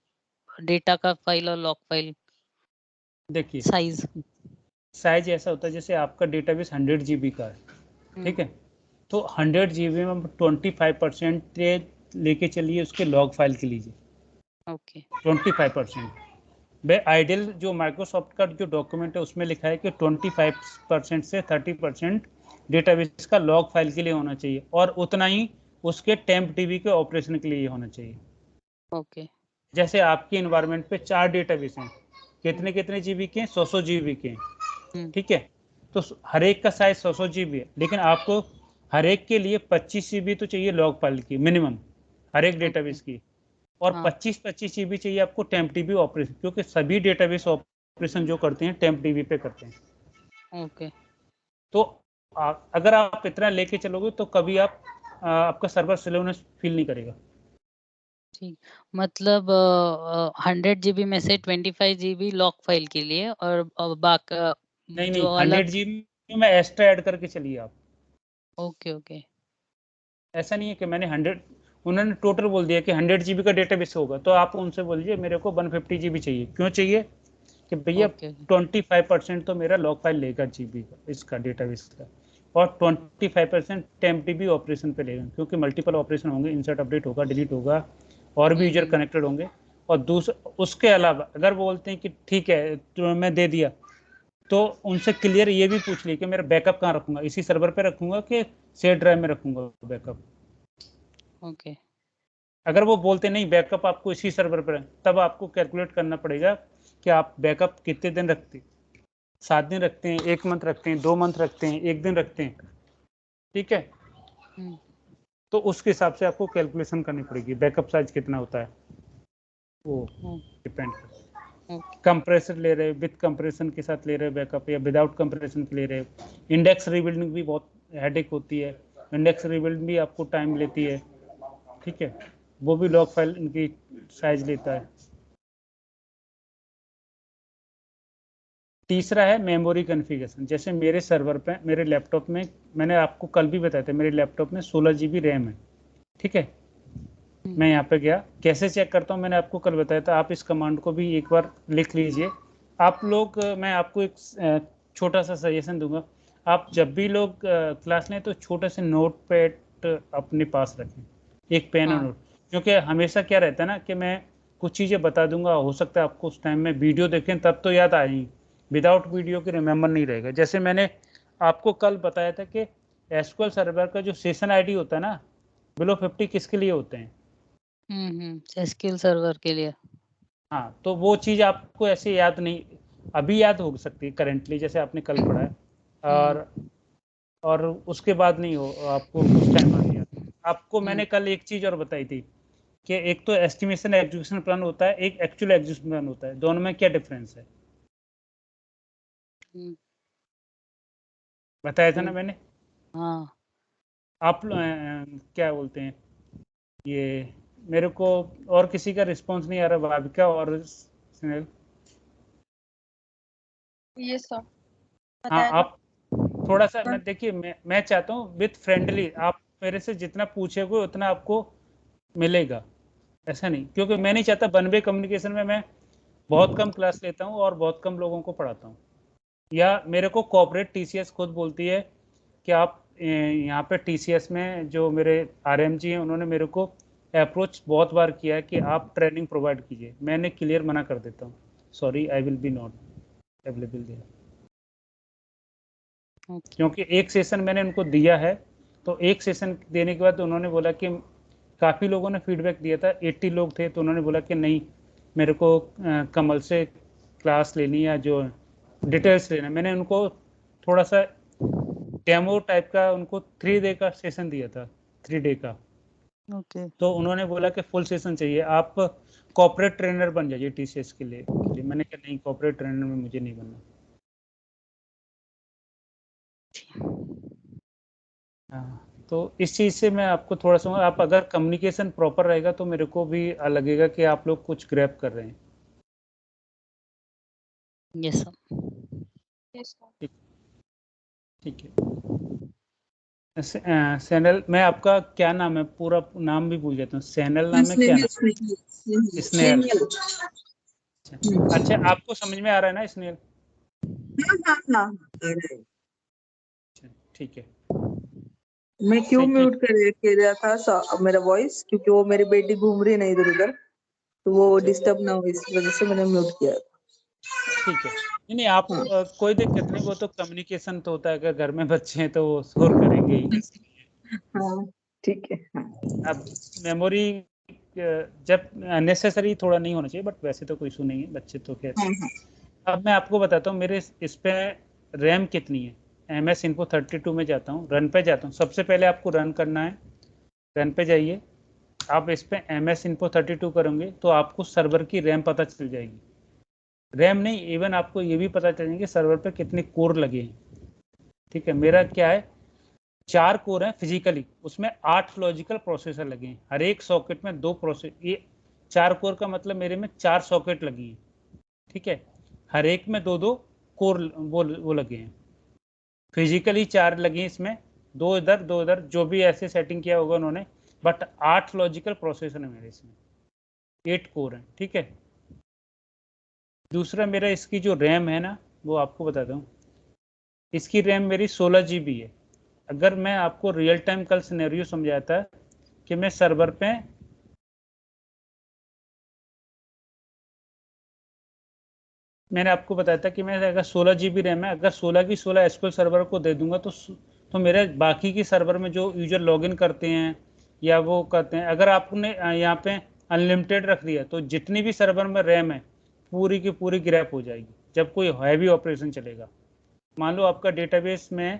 D: डेटा का फाइल और लॉग फाइल
A: देखिए
D: साइज?
A: साइज ऐसा होता है जैसे आपका डेटाबेस 100 GB का है, ठीक है। तो 100 GB में 25% लेके चलिए उसके लॉग फाइल के लीजिए,
D: ओके
A: 25%। वे आइडियल जो माइक्रोसॉफ्ट का जो डॉक्यूमेंट है उसमें लिखा है कि 25% से 30% डेटाबेस का लॉग फाइल के लिए होना चाहिए और उतना ही उसके टेम्प टीवी के ऑपरेशन के लिए होना चाहिए।
D: ओके
A: जैसे आपके इन्वायरमेंट पे 4 डेटाबेस हैं, कितने कितने जीबी के हैं? 100 जीबी के हैं, ठीक है। तो हर एक का साइज 100 जीबी है, लेकिन आपको हर एक के लिए 25 जीबी तो चाहिए लॉग फाइल की मिनिमम, हर एक डेटाबेस की, और
D: हाँ
A: 25 जीबी चाहिए आपको टेम्प टीबी ऑपरेशन, क्योंकि सभी डेटाबेस ऑपरेशन जो करते हैं टेम्प टीबी पे करते हैं।
D: ओके
A: तो अगर आप इतना लेके चलोगे तो कभी आपका सर्वर स्लोनेस फील नहीं करेगा।
D: ठीक, मतलब 100 GB में से 25 GB लॉग फाइल के लिए और
A: नहीं
D: जो
A: नहीं, 100
D: अलग।
A: जीबी में एक्स्ट्रा ऐड करके चलिए आप।
D: ओके ओके
A: ऐसा नहीं है कि मैंने 100, उन्होंने टोटल बोल दिया कि 100 जीबी का डेटाबेस होगा, तो आप उनसे बोलिए मेरे को 150 जीबी चाहिए। क्यों चाहिए? कि भैया
D: ओके
A: 25% तो मेरा लॉग फाइल लेगा जीबी का, इसका डेटाबेस का, और 25% टेम्पटीबी ऑपरेशन पे लेगा, क्योंकि मल्टीपल ऑपरेशन होंगे, इंसर्ट अपडेट होगा, डिलीट होगा, और भी यूजर कनेक्टेड होंगे। और दूसरा उसके अलावा अगर बोलते हैं कि ठीक है तो मैं दे दिया, तो उनसे क्लियर ये भी पूछ ली कि मेरा बैकअप कहाँ रखूंगा, इसी सर्वर पे रखूंगा कि शेयर ड्राइव में रखूंगा बैकअप।
D: ओके
A: अगर वो बोलते नहीं बैकअप आपको इसी सर्वर पर है, तब आपको कैलकुलेट करना पड़ेगा कि आप बैकअप कितने दिन रखते हैं, 7 दिन रखते हैं, 1 मंथ रखते हैं, 2 मंथ रखते हैं, 1 दिन रखते हैं, ठीक है। तो उसके हिसाब से आपको कैलकुलेशन करनी पड़ेगी बैकअप साइज कितना होता है, वो डिपेंड करता है। कंप्रेसर ले रहे, विद कंप्रेशन के साथ ले रहे बैकअप या विदाउट कंप्रेशन ले रहे। इंडेक्स रिबिल्डिंग भी बहुत हेडेक होती है, इंडेक्स रिबिल्डिंग भी आपको टाइम लेती है, ठीक है। वो भी लॉग फाइल इनकी साइज लेता है। तीसरा है मेमोरी कॉन्फ़िगरेशन। जैसे मेरे सर्वर पे, मेरे लैपटॉप में, मैंने आपको कल भी बताया था, मेरे लैपटॉप में 16 GB रैम है, ठीक है। मैं यहाँ पे गया, कैसे चेक करता हूँ मैंने आपको कल बताया था, आप इस कमांड को भी एक बार लिख लीजिए। आप लोग, मैं आपको एक छोटा सा सजेशन दूंगा, आप जब भी लोग क्लास लें तो छोटे से नोट पैड अपने पास रखें, एक पेन और नोट। क्योंकि हमेशा क्या रहता है ना कि मैं कुछ चीज़ें बता दूंगा, हो सकता है आपको उस टाइम में वीडियो देखें तब तो याद आएगी, विदाउट वीडियो के रिमेंबर नहीं रहेगा। जैसे मैंने आपको कल बताया था कि एसक्यूएल सर्वर का जो सेशन आईडी होता है ना, बिलो 50 किसके लिए होते हैं?
D: एसक्यूएल सर्वर के लिए।
A: हाँ, तो वो चीज़ आपको ऐसे याद नहीं, अभी याद हो सकती है करेंटली, जैसे आपने कल पढ़ा है, और उसके बाद नहीं हो, आपको कुछ टाइम बाद याद। आपको मैंने कल एक चीज़ और बताई थी कि एक तो एस्टिमेशन एग्जीक्यूशन प्लान होता है, एक एक्चुअल एग्जीक्यूशन प्लान होता है, दोनों में क्या डिफरेंस है बताया था ना मैंने।
D: हाँ
A: आप क्या बोलते हैं ये, मेरे को और किसी का रिस्पांस नहीं आ रहा, भाविका और स्नेहल।
B: ये सब
A: हाँ,
B: बताया था।
A: आप थोड़ा सा, मैं देखिए, मैं चाहता हूँ विथ फ्रेंडली, आप मेरे से जितना पूछेगे उतना आपको मिलेगा, ऐसा नहीं, क्योंकि मैं नहीं चाहता वन वे कम्युनिकेशन में मैं बहुत कम क्लास लेता हूँ और बहुत कम लोगों को पढ़ाता हूँ। या मेरे को कॉर्पोरेट टीसीएस खुद बोलती है कि आप यहाँ पे टीसीएस में जो मेरे आरएमजी हैं, उन्होंने मेरे को अप्रोच बहुत बार किया है कि आप ट्रेनिंग प्रोवाइड कीजिए, मैंने क्लियर मना कर देता हूँ, sorry I will be not available there. क्योंकि एक सेशन मैंने उनको दिया है, तो एक सेशन देने के बाद उन्होंने बोला कि काफ़ी लोगों ने फीडबैक दिया था, 80 लोग थे, तो उन्होंने बोला कि नहीं मेरे को कमल से क्लास लेनी है, जो डिटेल्स लेना। मैंने उनको थोड़ा सा डेमो टाइप का उनको 3 डे का सेशन दिया था, 3 डे का,
D: ओके
A: तो उन्होंने बोला कि फुल सेशन चाहिए, आप कॉर्पोरेट ट्रेनर बन जाइए टीसीएस के लिए। मैंने कहा नहीं, कॉर्पोरेट ट्रेनर में मुझे नहीं बनना। हाँ, तो इस चीज़ से मैं आपको थोड़ा सा, आप अगर कम्युनिकेशन प्रॉपर रहेगा तो मेरे को भी लगेगा कि आप लोग कुछ ग्रैब कर रहे हैं।
D: Yes sir
B: yes, sir.
A: ठीक है। सैनल, मैं आपका क्या नाम है, पूरा नाम भी भूल जाता हूँ। सैनल नाम है, क्या नाम? स्नेहल। अच्छा, आपको समझ में आ रहा है ना स्नेहल?
E: हाँ,
A: अच्छा, ठीक है।
E: मैं क्यों
A: ठीक है,
E: म्यूट कर दिया था मेरा वॉइस, क्योंकि वो मेरी बेटी घूम रही है ना इधर उधर, तो वो
A: अच्छा,
E: डिस्टर्ब ना हो इस वजह से मैंने म्यूट किया।
A: ठीक है। नहीं आप कोई दिक्कत नहीं, वो तो कम्युनिकेशन तो होता है, अगर घर में बच्चे हैं तो वो शोर करेंगे ही।
E: हाँ ठीक है। हाँ।
A: अब मेमोरी जब नेसेसरी थोड़ा नहीं होना चाहिए, बट वैसे तो कोई इशू नहीं है, बच्चे तो खैर। अब मैं आपको बताता हूँ मेरे इस पे रैम कितनी है। MS Info 32 में जाता हूँ, रन पे जाता हूँ। सबसे पहले आपको रन करना है, रन पे जाइए। आप इस पे MS Info 32 करोगे तो आपको सर्वर की रैम पता चल जाएगी। रैम नहीं, इवन आपको ये भी पता चल जाएंगे सर्वर पे कितने कोर लगे हैं। ठीक है, मेरा क्या है, 4 कोर हैं फिजिकली, उसमें 8 लॉजिकल प्रोसेसर लगे हैं। हर एक सॉकेट में 2 प्रोसेस, ये 4 कोर का मतलब मेरे में 4 सॉकेट लगी हैं। ठीक है, हर एक में 2-2 कोर वो लगे हैं। फिजिकली 4 लगे हैं इसमें, 2 इधर 2 इधर, जो भी ऐसे सेटिंग किया होगा उन्होंने। बट 8 लॉजिकल प्रोसेसर है मेरे इसमें, 8 कोर हैं। ठीक है, दूसरा मेरा इसकी जो रैम है ना, वो आपको बताता हूँ। इसकी रैम मेरी 16 GB है। अगर मैं आपको रियल टाइम कल सिनेरियो समझाता कि मैं सर्वर पे, मैंने आपको बताया था कि मैं अगर 16 GB रैम है, अगर 16 की 16 एसक्यूएल सर्वर को दे दूंगा तो मेरे बाकी की सर्वर में जो यूजर लॉगिन करते हैं या वो करते हैं, अगर आपने यहाँ पे अनलिमिटेड रख दिया तो जितनी भी सर्वर में रैम है पूरी की पूरी ग्रैप हो जाएगी जब कोई हैवी ऑपरेशन चलेगा। मान लो आपका डेटाबेस में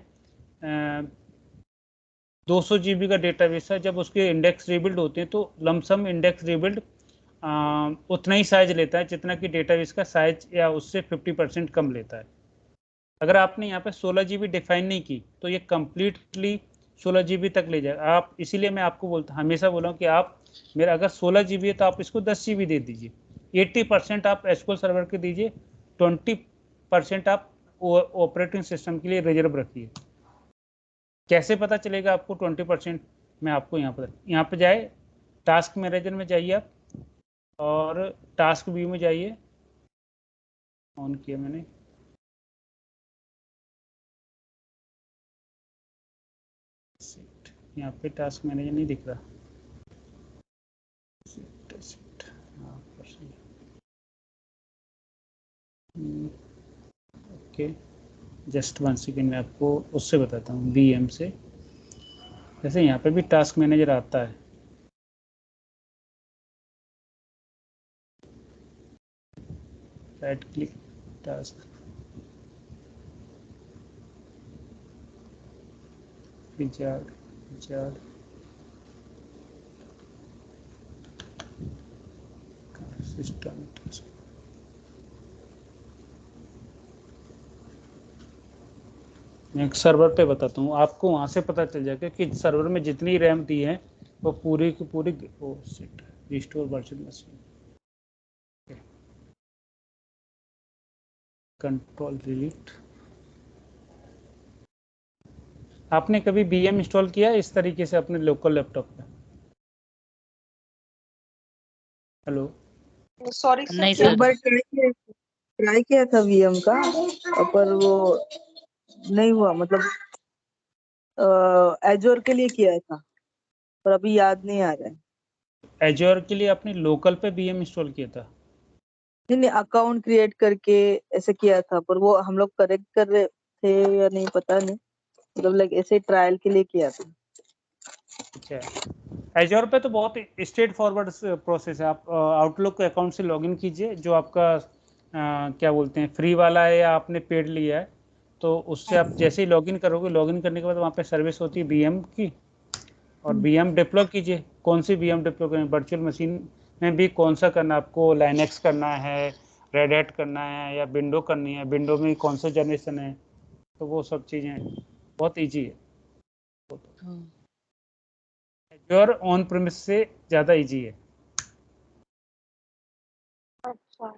A: 200 GB का डेटाबेस है, जब उसके इंडेक्स रीबिल्ड होते हैं तो लमसम इंडेक्स रीबिल्ड उतना ही साइज लेता है जितना कि डेटाबेस का साइज या उससे 50% कम लेता है। अगर आपने यहाँ पे 16 GB डिफाइन नहीं की तो ये कम्प्लीटली 16 GB तक ले जाएगा। आप इसीलिए मैं आपको हमेशा बोला हूँ कि आप मेरा अगर 16 GB है तो आप इसको 10 GB दे दीजिए। 80% आप एसक्यूएल सर्वर के दीजिए, 20% आप ऑपरेटिंग सिस्टम के लिए रिजर्व रखिए। कैसे पता चलेगा आपको 20%? मैं आपको यहाँ पे जाए, टास्क मैनेजर में जाइए आप, और टास्क व्यू में जाइए। ऑन किया मैंने, यहाँ पे टास्क मैनेजर नहीं दिख रहा। ओके, जस्ट 1 सेकेंड में आपको उससे बताता हूँ, VM से। जैसे यहाँ पे भी टास्क मैनेजर आता है, right click, task, wizard system. मैं एक सर्वर पे बताता हूँ आपको, वहाँ से पता चल जाएगा कि सर्वर में जितनी रैम दी है वो पूरी की पूरी। Oh shit, restore virtual machine, control delete. आपने कभी VM इंस्टॉल किया है इस तरीके से अपने लोकल लैपटॉप पे? हेलो,
B: सॉरी सर,
D: नहीं
B: क्या?
D: सर
E: एक बार ट्राई किया था VM का, पर वो नहीं हुआ, मतलब एजोर के लिए किया था, पर अभी याद नहीं आ रहा है।
A: एज्योर के लिए आपने लोकल पे VM इंस्टॉल किया था?
E: नहीं, अकाउंट क्रिएट करके ऐसे किया था, पर वो हम लोग करेक्ट कर रहे थे या नहीं पता नहीं, मतलब लाइक ऐसे ट्रायल के लिए किया था।
A: अच्छा, एज्योर पे तो बहुत स्ट्रेट फॉरवर्ड प्रोसेस है। आप आउटलुक अकाउंट से लॉगिन कीजिए, जो आपका क्या बोलते हैं फ्री वाला है या आपने पेड लिया है, तो उससे आप जैसे ही लॉगिन करोगे, लॉगिन करने के बाद वहाँ पे सर्विस होती है VM की, और VM डिप्लॉय कीजिए। कौन सी VM डिप्लॉय करनी है, वर्चुअल मशीन में भी कौन सा करना है आपको, लाइनेक्स करना है, रेड हैट करना है, या विंडो करनी है, विंडो में कौन सा जनरेशन है, तो वो सब चीज़ें बहुत ईजी है। एज्योर ऑन प्रेमिस से ज़्यादा ईजी है।
B: अच्छा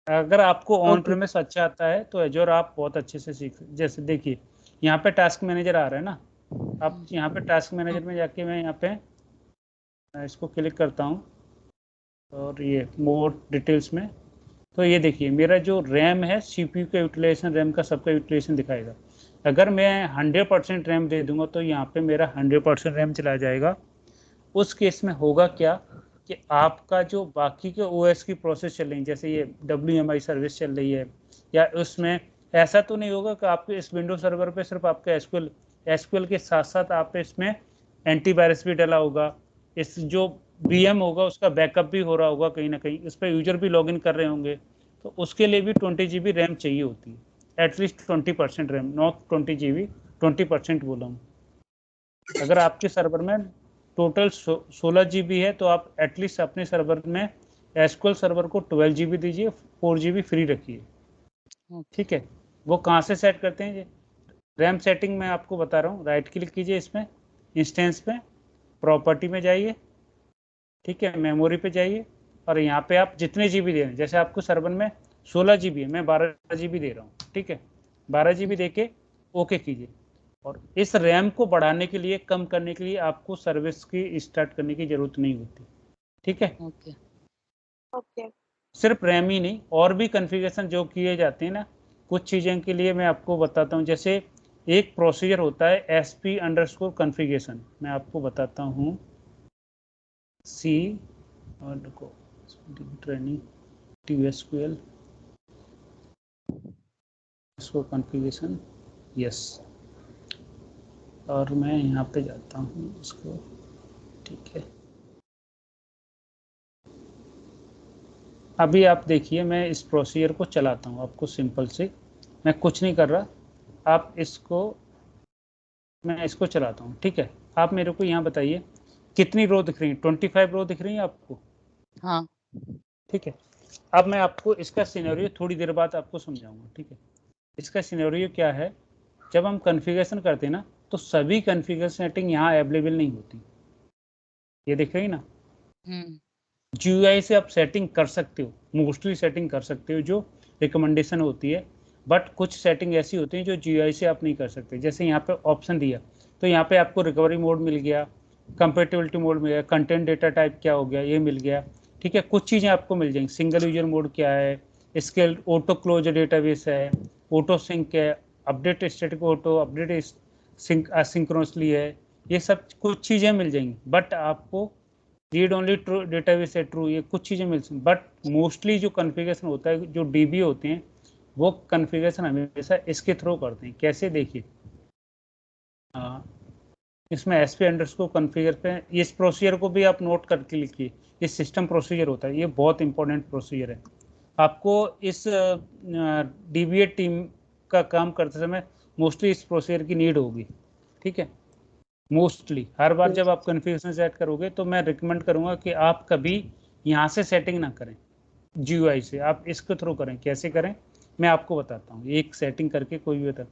A: अगर आपको ऑन
E: Okay.
A: प्रेमिस अच्छा आता है तो एज्योर आप बहुत अच्छे से सीख, जैसे देखिए यहाँ पे टास्क मैनेजर आ रहा है ना, आप यहाँ पे टास्क मैनेजर में जाके मैं यहाँ पे इसको क्लिक करता हूँ और ये मोर डिटेल्स में, तो ये देखिए मेरा जो रैम है, CPU का यूटिलाइजेशन, रैम का सबका यूटिलाइजेशन दिखाएगा। अगर मैं 100% रैम दे दूंगा तो यहाँ पे मेरा 100% रैम चला जाएगा। उस केस में होगा क्या कि आपका जो बाकी के OS की प्रोसेस चल रही है, जैसे ये WMI सर्विस चल रही है, या उसमें ऐसा तो नहीं होगा कि आपके इस विंडो सर्वर पे सिर्फ आपका एसक्यूएल के साथ साथ आप इसमें एंटीवायरस भी डला होगा, इस जो VM होगा उसका बैकअप भी हो रहा होगा कहीं ना कहीं, इस पर यूजर भी लॉगिन कर रहे होंगे, तो उसके लिए भी 20 GB रैम चाहिए होती है, एटलीस्ट 20% रैम, नॉट 20 GB, 20% बोला हूँ। अगर आपके सर्वर में टोटल 16 GB है तो आप एटलीस्ट अपने सर्वर में एसक्यूएल सर्वर को 12 GB दीजिए, 4 GB फ्री रखिए। ठीक है, वो कहाँ से सेट करते हैं? ये रैम सेटिंग मैं आपको बता रहा हूँ। राइट क्लिक कीजिए इसमें, इंस्टेंस पे, प्रॉपर्टी में जाइए, ठीक है, मेमोरी पे जाइए, और यहाँ पे आप जितने GB दे रहे हैं, जैसे आपको सर्वर में 16 GB है, मैं 12 GB दे रहा हूँ, ठीक है, 12 GB दे के ओके कीजिए। और इस रैम को बढ़ाने के लिए, कम करने के लिए आपको सर्विस की स्टार्ट करने की जरूरत नहीं होती। ठीक है,
D: ओके
B: ओके
A: सिर्फ रैम ही नहीं, और भी कॉन्फ़िगरेशन जो किए जाते हैं ना, कुछ चीज़ों के लिए मैं आपको बताता हूँ। जैसे एक प्रोसीजर होता है SP_configuration, मैं आपको बताता हूँ। सी और देखो ट्रेनिंग TSQL इसको कॉन्फ़िगरेशन, यस, और मैं यहाँ पे जाता हूँ इसको, ठीक है। अभी आप देखिए मैं इस प्रोसीजर को चलाता हूँ आपको सिंपल से, मैं कुछ नहीं कर रहा, आप इसको, मैं इसको चलाता हूँ, ठीक है। आप मेरे को यहाँ बताइए कितनी रो दिख रही है? 25 रो दिख रही है आपको?
D: हाँ
A: ठीक है, अब मैं आपको इसका सिनेरियो थोड़ी देर बाद आपको समझाऊंगा, ठीक है। इसका सिनेरियो क्या है, जब हम कॉन्फ़िगरेशन करते हैं ना, तो सभी कॉन्फ़िगरेशन सेटिंग यहाँ अवेलेबल नहीं होती, ये दिख रही ना। GUI से आप सेटिंग कर सकते हो, मोस्टली सेटिंग कर सकते हो जो रिकमेंडेशन होती है, बट कुछ सेटिंग ऐसी होती है जो GUI से आप नहीं कर सकते। जैसे यहाँ पे ऑप्शन दिया, तो यहाँ पे आपको रिकवरी मोड मिल गया, कंपेटिबिलिटी मोड मिल गया, कंटेंट डेटा टाइप क्या हो गया, ये मिल गया, ठीक है। कुछ चीज़ें आपको मिल जाएंगी, सिंगल यूजर मोड क्या है, स्केल ऑटो क्लोज डेटाबेस है, ऑटो सिंक है, update static auto, update sync asynchronously है, ये सब कुछ चीज़ें मिल जाएंगी। बट आपको रीड ओनली ट्रू डेटाबेस है ट्रू, ये कुछ चीज़ें मिल सकती, बट मोस्टली जो कॉन्फ़िगरेशन होता है, जो DB होते हैं, वो कॉन्फ़िगरेशन हमेशा इसके थ्रू करते हैं। कैसे, देखिए इसमें SP_configure पे, इस प्रोसीजर को भी आप नोट करके लिखिए, ये सिस्टम प्रोसीजर होता है, ये बहुत इंपॉर्टेंट प्रोसीजर है। आपको इस DBA टीम का काम करते समय मोस्टली इस प्रोसीजर की नीड होगी, ठीक है। मोस्टली हर बार जब आप कॉन्फ़िगरेशन सेट करोगे तो मैं रिकमेंड करूंगा कि आप कभी यहाँ से सेटिंग ना करें, GUI से आप इसके थ्रू करें। कैसे करें मैं आपको बताता हूँ, एक सेटिंग करके कोई भी बता।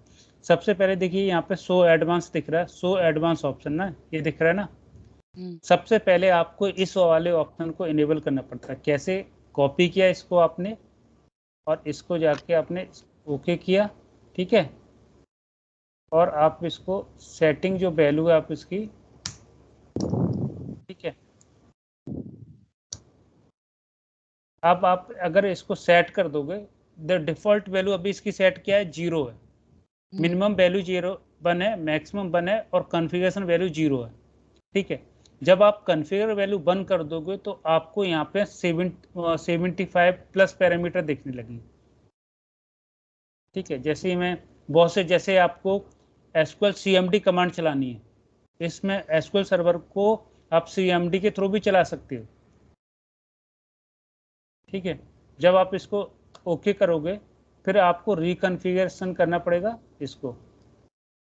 A: सबसे पहले देखिए यहाँ पे शो एडवांस दिख रहा है, शो एडवांस ऑप्शन ना, ये दिख रहा है ना। सबसे पहले आपको इस वाले ऑप्शन को इनेबल करना पड़ता है। कैसे, कॉपी किया इसको आपने और इसको जाके आपने ओके किया, ठीक है, और आप इसको सेटिंग जो वैल्यू है आप इसकी, ठीक है, अब आप अगर इसको सेट कर दोगे, द डिफॉल्ट वैल्यू अभी इसकी सेट क्या है, 0 है, मिनिमम वैल्यू 1 है, मैक्सिमम 1 है, और कॉन्फ़िगरेशन वैल्यू 0 है, ठीक है। जब आप कॉन्फ़िगर वैल्यू 1 कर दोगे तो आपको यहाँ पे 75 प्लस पैरामीटर दिखने लगी, ठीक है। जैसे ही मैं बहुत से, जैसे आपको SQL CMD कमांड चलानी है, इसमें SQL सर्वर को आप CMD के थ्रू भी चला सकते हो, ठीक है। जब आप इसको ओके करोगे, फिर आपको रिकॉन्फ़िगरेशन करना पड़ेगा इसको,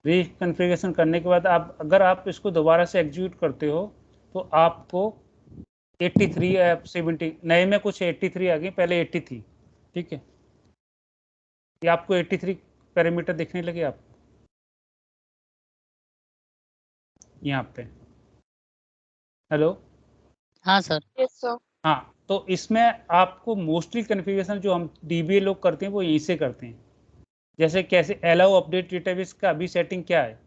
A: रिकॉन्फ़िगरेशन करने के बाद आप अगर आप इसको दोबारा से एग्जीक्यूट करते हो तो आपको 83 या 70, नए में कुछ 83 आ गई, पहले 80 थी। ठीक है, ये आपको 83 पैरामीटर दिखने लगे आपको यहाँ पे। हेलो,
D: हाँ सर।
B: Yes sir.
A: हाँ, तो इसमें आपको मोस्टली कन्फिग्रेशन जो हम डीबीए लोग करते हैं वो यहीं से करते हैं। जैसे कैसे अलाउ अपडेट डेटाबेस का अभी सेटिंग क्या है,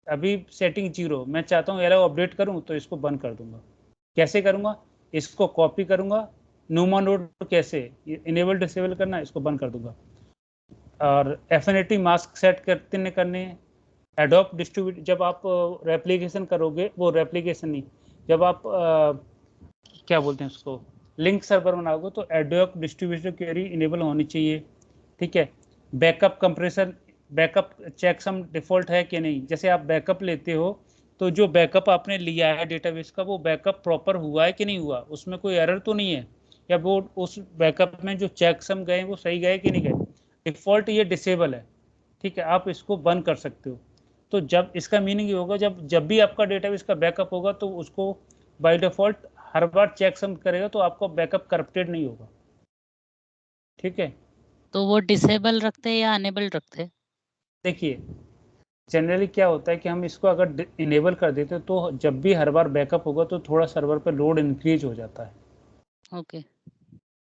A: अभी सेटिंग 0, मैं चाहता हूँ अलाउ अपडेट करूँ तो इसको बंद कर दूंगा। कैसे करूँगा, इसको कॉपी करूँगा, न्यूमा नोड कैसे इनेबल डिसेबल करना, इसको बंद कर दूंगा। और एफिनिटी मास्क सेट करने एडोप डिस्ट्रीब्यूट, जब आप रेप्लिकेशन करोगे, वो रेप्लिकेशन नहीं, जब आप क्या बोलते हैं उसको, लिंक सर्वर बनाओगे तो एडोप डिस्ट्रीब्यूशन क्वेरी इनेबल होनी चाहिए। ठीक है, backup compressor, backup checksum default है कि नहीं। जैसे आप बैकअप लेते हो तो जो बैकअप आपने लिया है डेटाबेस का, वो बैकअप प्रॉपर हुआ है कि नहीं हुआ, उसमें कोई एरर तो नहीं है, या वो उस बैकअप में जो चेकसम गए वो सही गए कि नहीं गए। डिफॉल्ट ये डिसेबल है। ठीक है, आप इसको बंद कर सकते हो। तो जब इसका मीनिंग ये होगा, जब भी आपका डेटाबेस का बैकअप होगा तो उसको by default her bar checksum करेगा, तो आपका बैकअप करप्टेड नहीं होगा। ठीक है,
D: तो वो डिसेबल रखते हैं या अनेबल रखते हैं?
A: देखिए जनरली क्या होता है कि हम इसको अगर इनेबल कर देते हैं तो जब भी हर बार बैकअप होगा तो थोड़ा सर्वर पर लोड इंक्रीज हो जाता है।
D: ओके।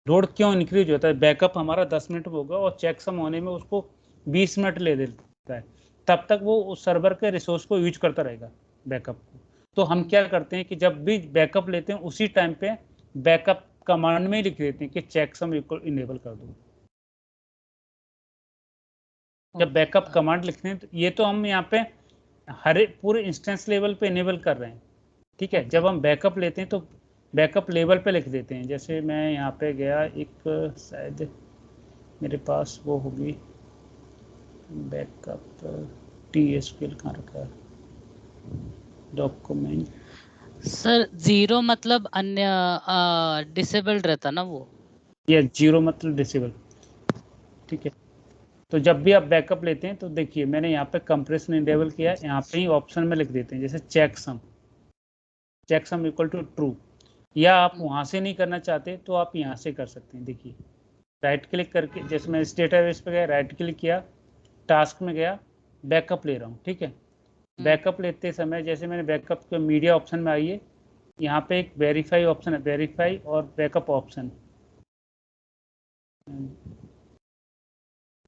A: लोड क्यों इंक्रीज होता है, बैकअप हमारा 10 मिनट में होगा और चेकसम होने में उसको 20 मिनट ले देता है, तब तक वो उस सर्वर के रिसोर्स को यूज करता रहेगा बैकअप को। तो हम क्या करते हैं कि जब भी बैकअप लेते हैं उसी टाइम पे बैकअप कमांड में ही लिख देते हैं कि चेकसम इनेबल कर दो। जब बैकअप कमांड लिखते हैं तो ये तो हम यहाँ पे हर पूरे इंस्टेंस लेवल पे इनेबल कर रहे हैं। ठीक है, जब हम बैकअप लेते हैं तो बैकअप लेवल पे लिख देते हैं। जैसे मैं यहाँ पे गया, एक शायद मेरे पास वो होगी बैकअप TSQL कहाँ रखा है, डॉक्यूमेंट।
D: सर 0 मतलब अन्य डिसेबल्ड रहता ना वो?
A: या 0 मतलब डिसेबल। ठीक है, तो जब भी आप बैकअप लेते हैं तो देखिए मैंने यहाँ पे कंप्रेशन इनेबल किया है, यहाँ पे ही ऑप्शन में लिख देते हैं जैसे चेकसम इक्वल टू ट्रू, या आप वहाँ से नहीं करना चाहते तो आप यहाँ से कर सकते हैं। देखिए राइट क्लिक करके, जैसे मैं इस डेटाबेस पे गया, राइट क्लिक किया, टास्क में गया, बैकअप ले रहा हूँ। ठीक है, बैकअप लेते समय जैसे मैंने बैकअप के मीडिया ऑप्शन में आइए, यहाँ पे एक वेरीफाई ऑप्शन है, वेरीफाई और backup option,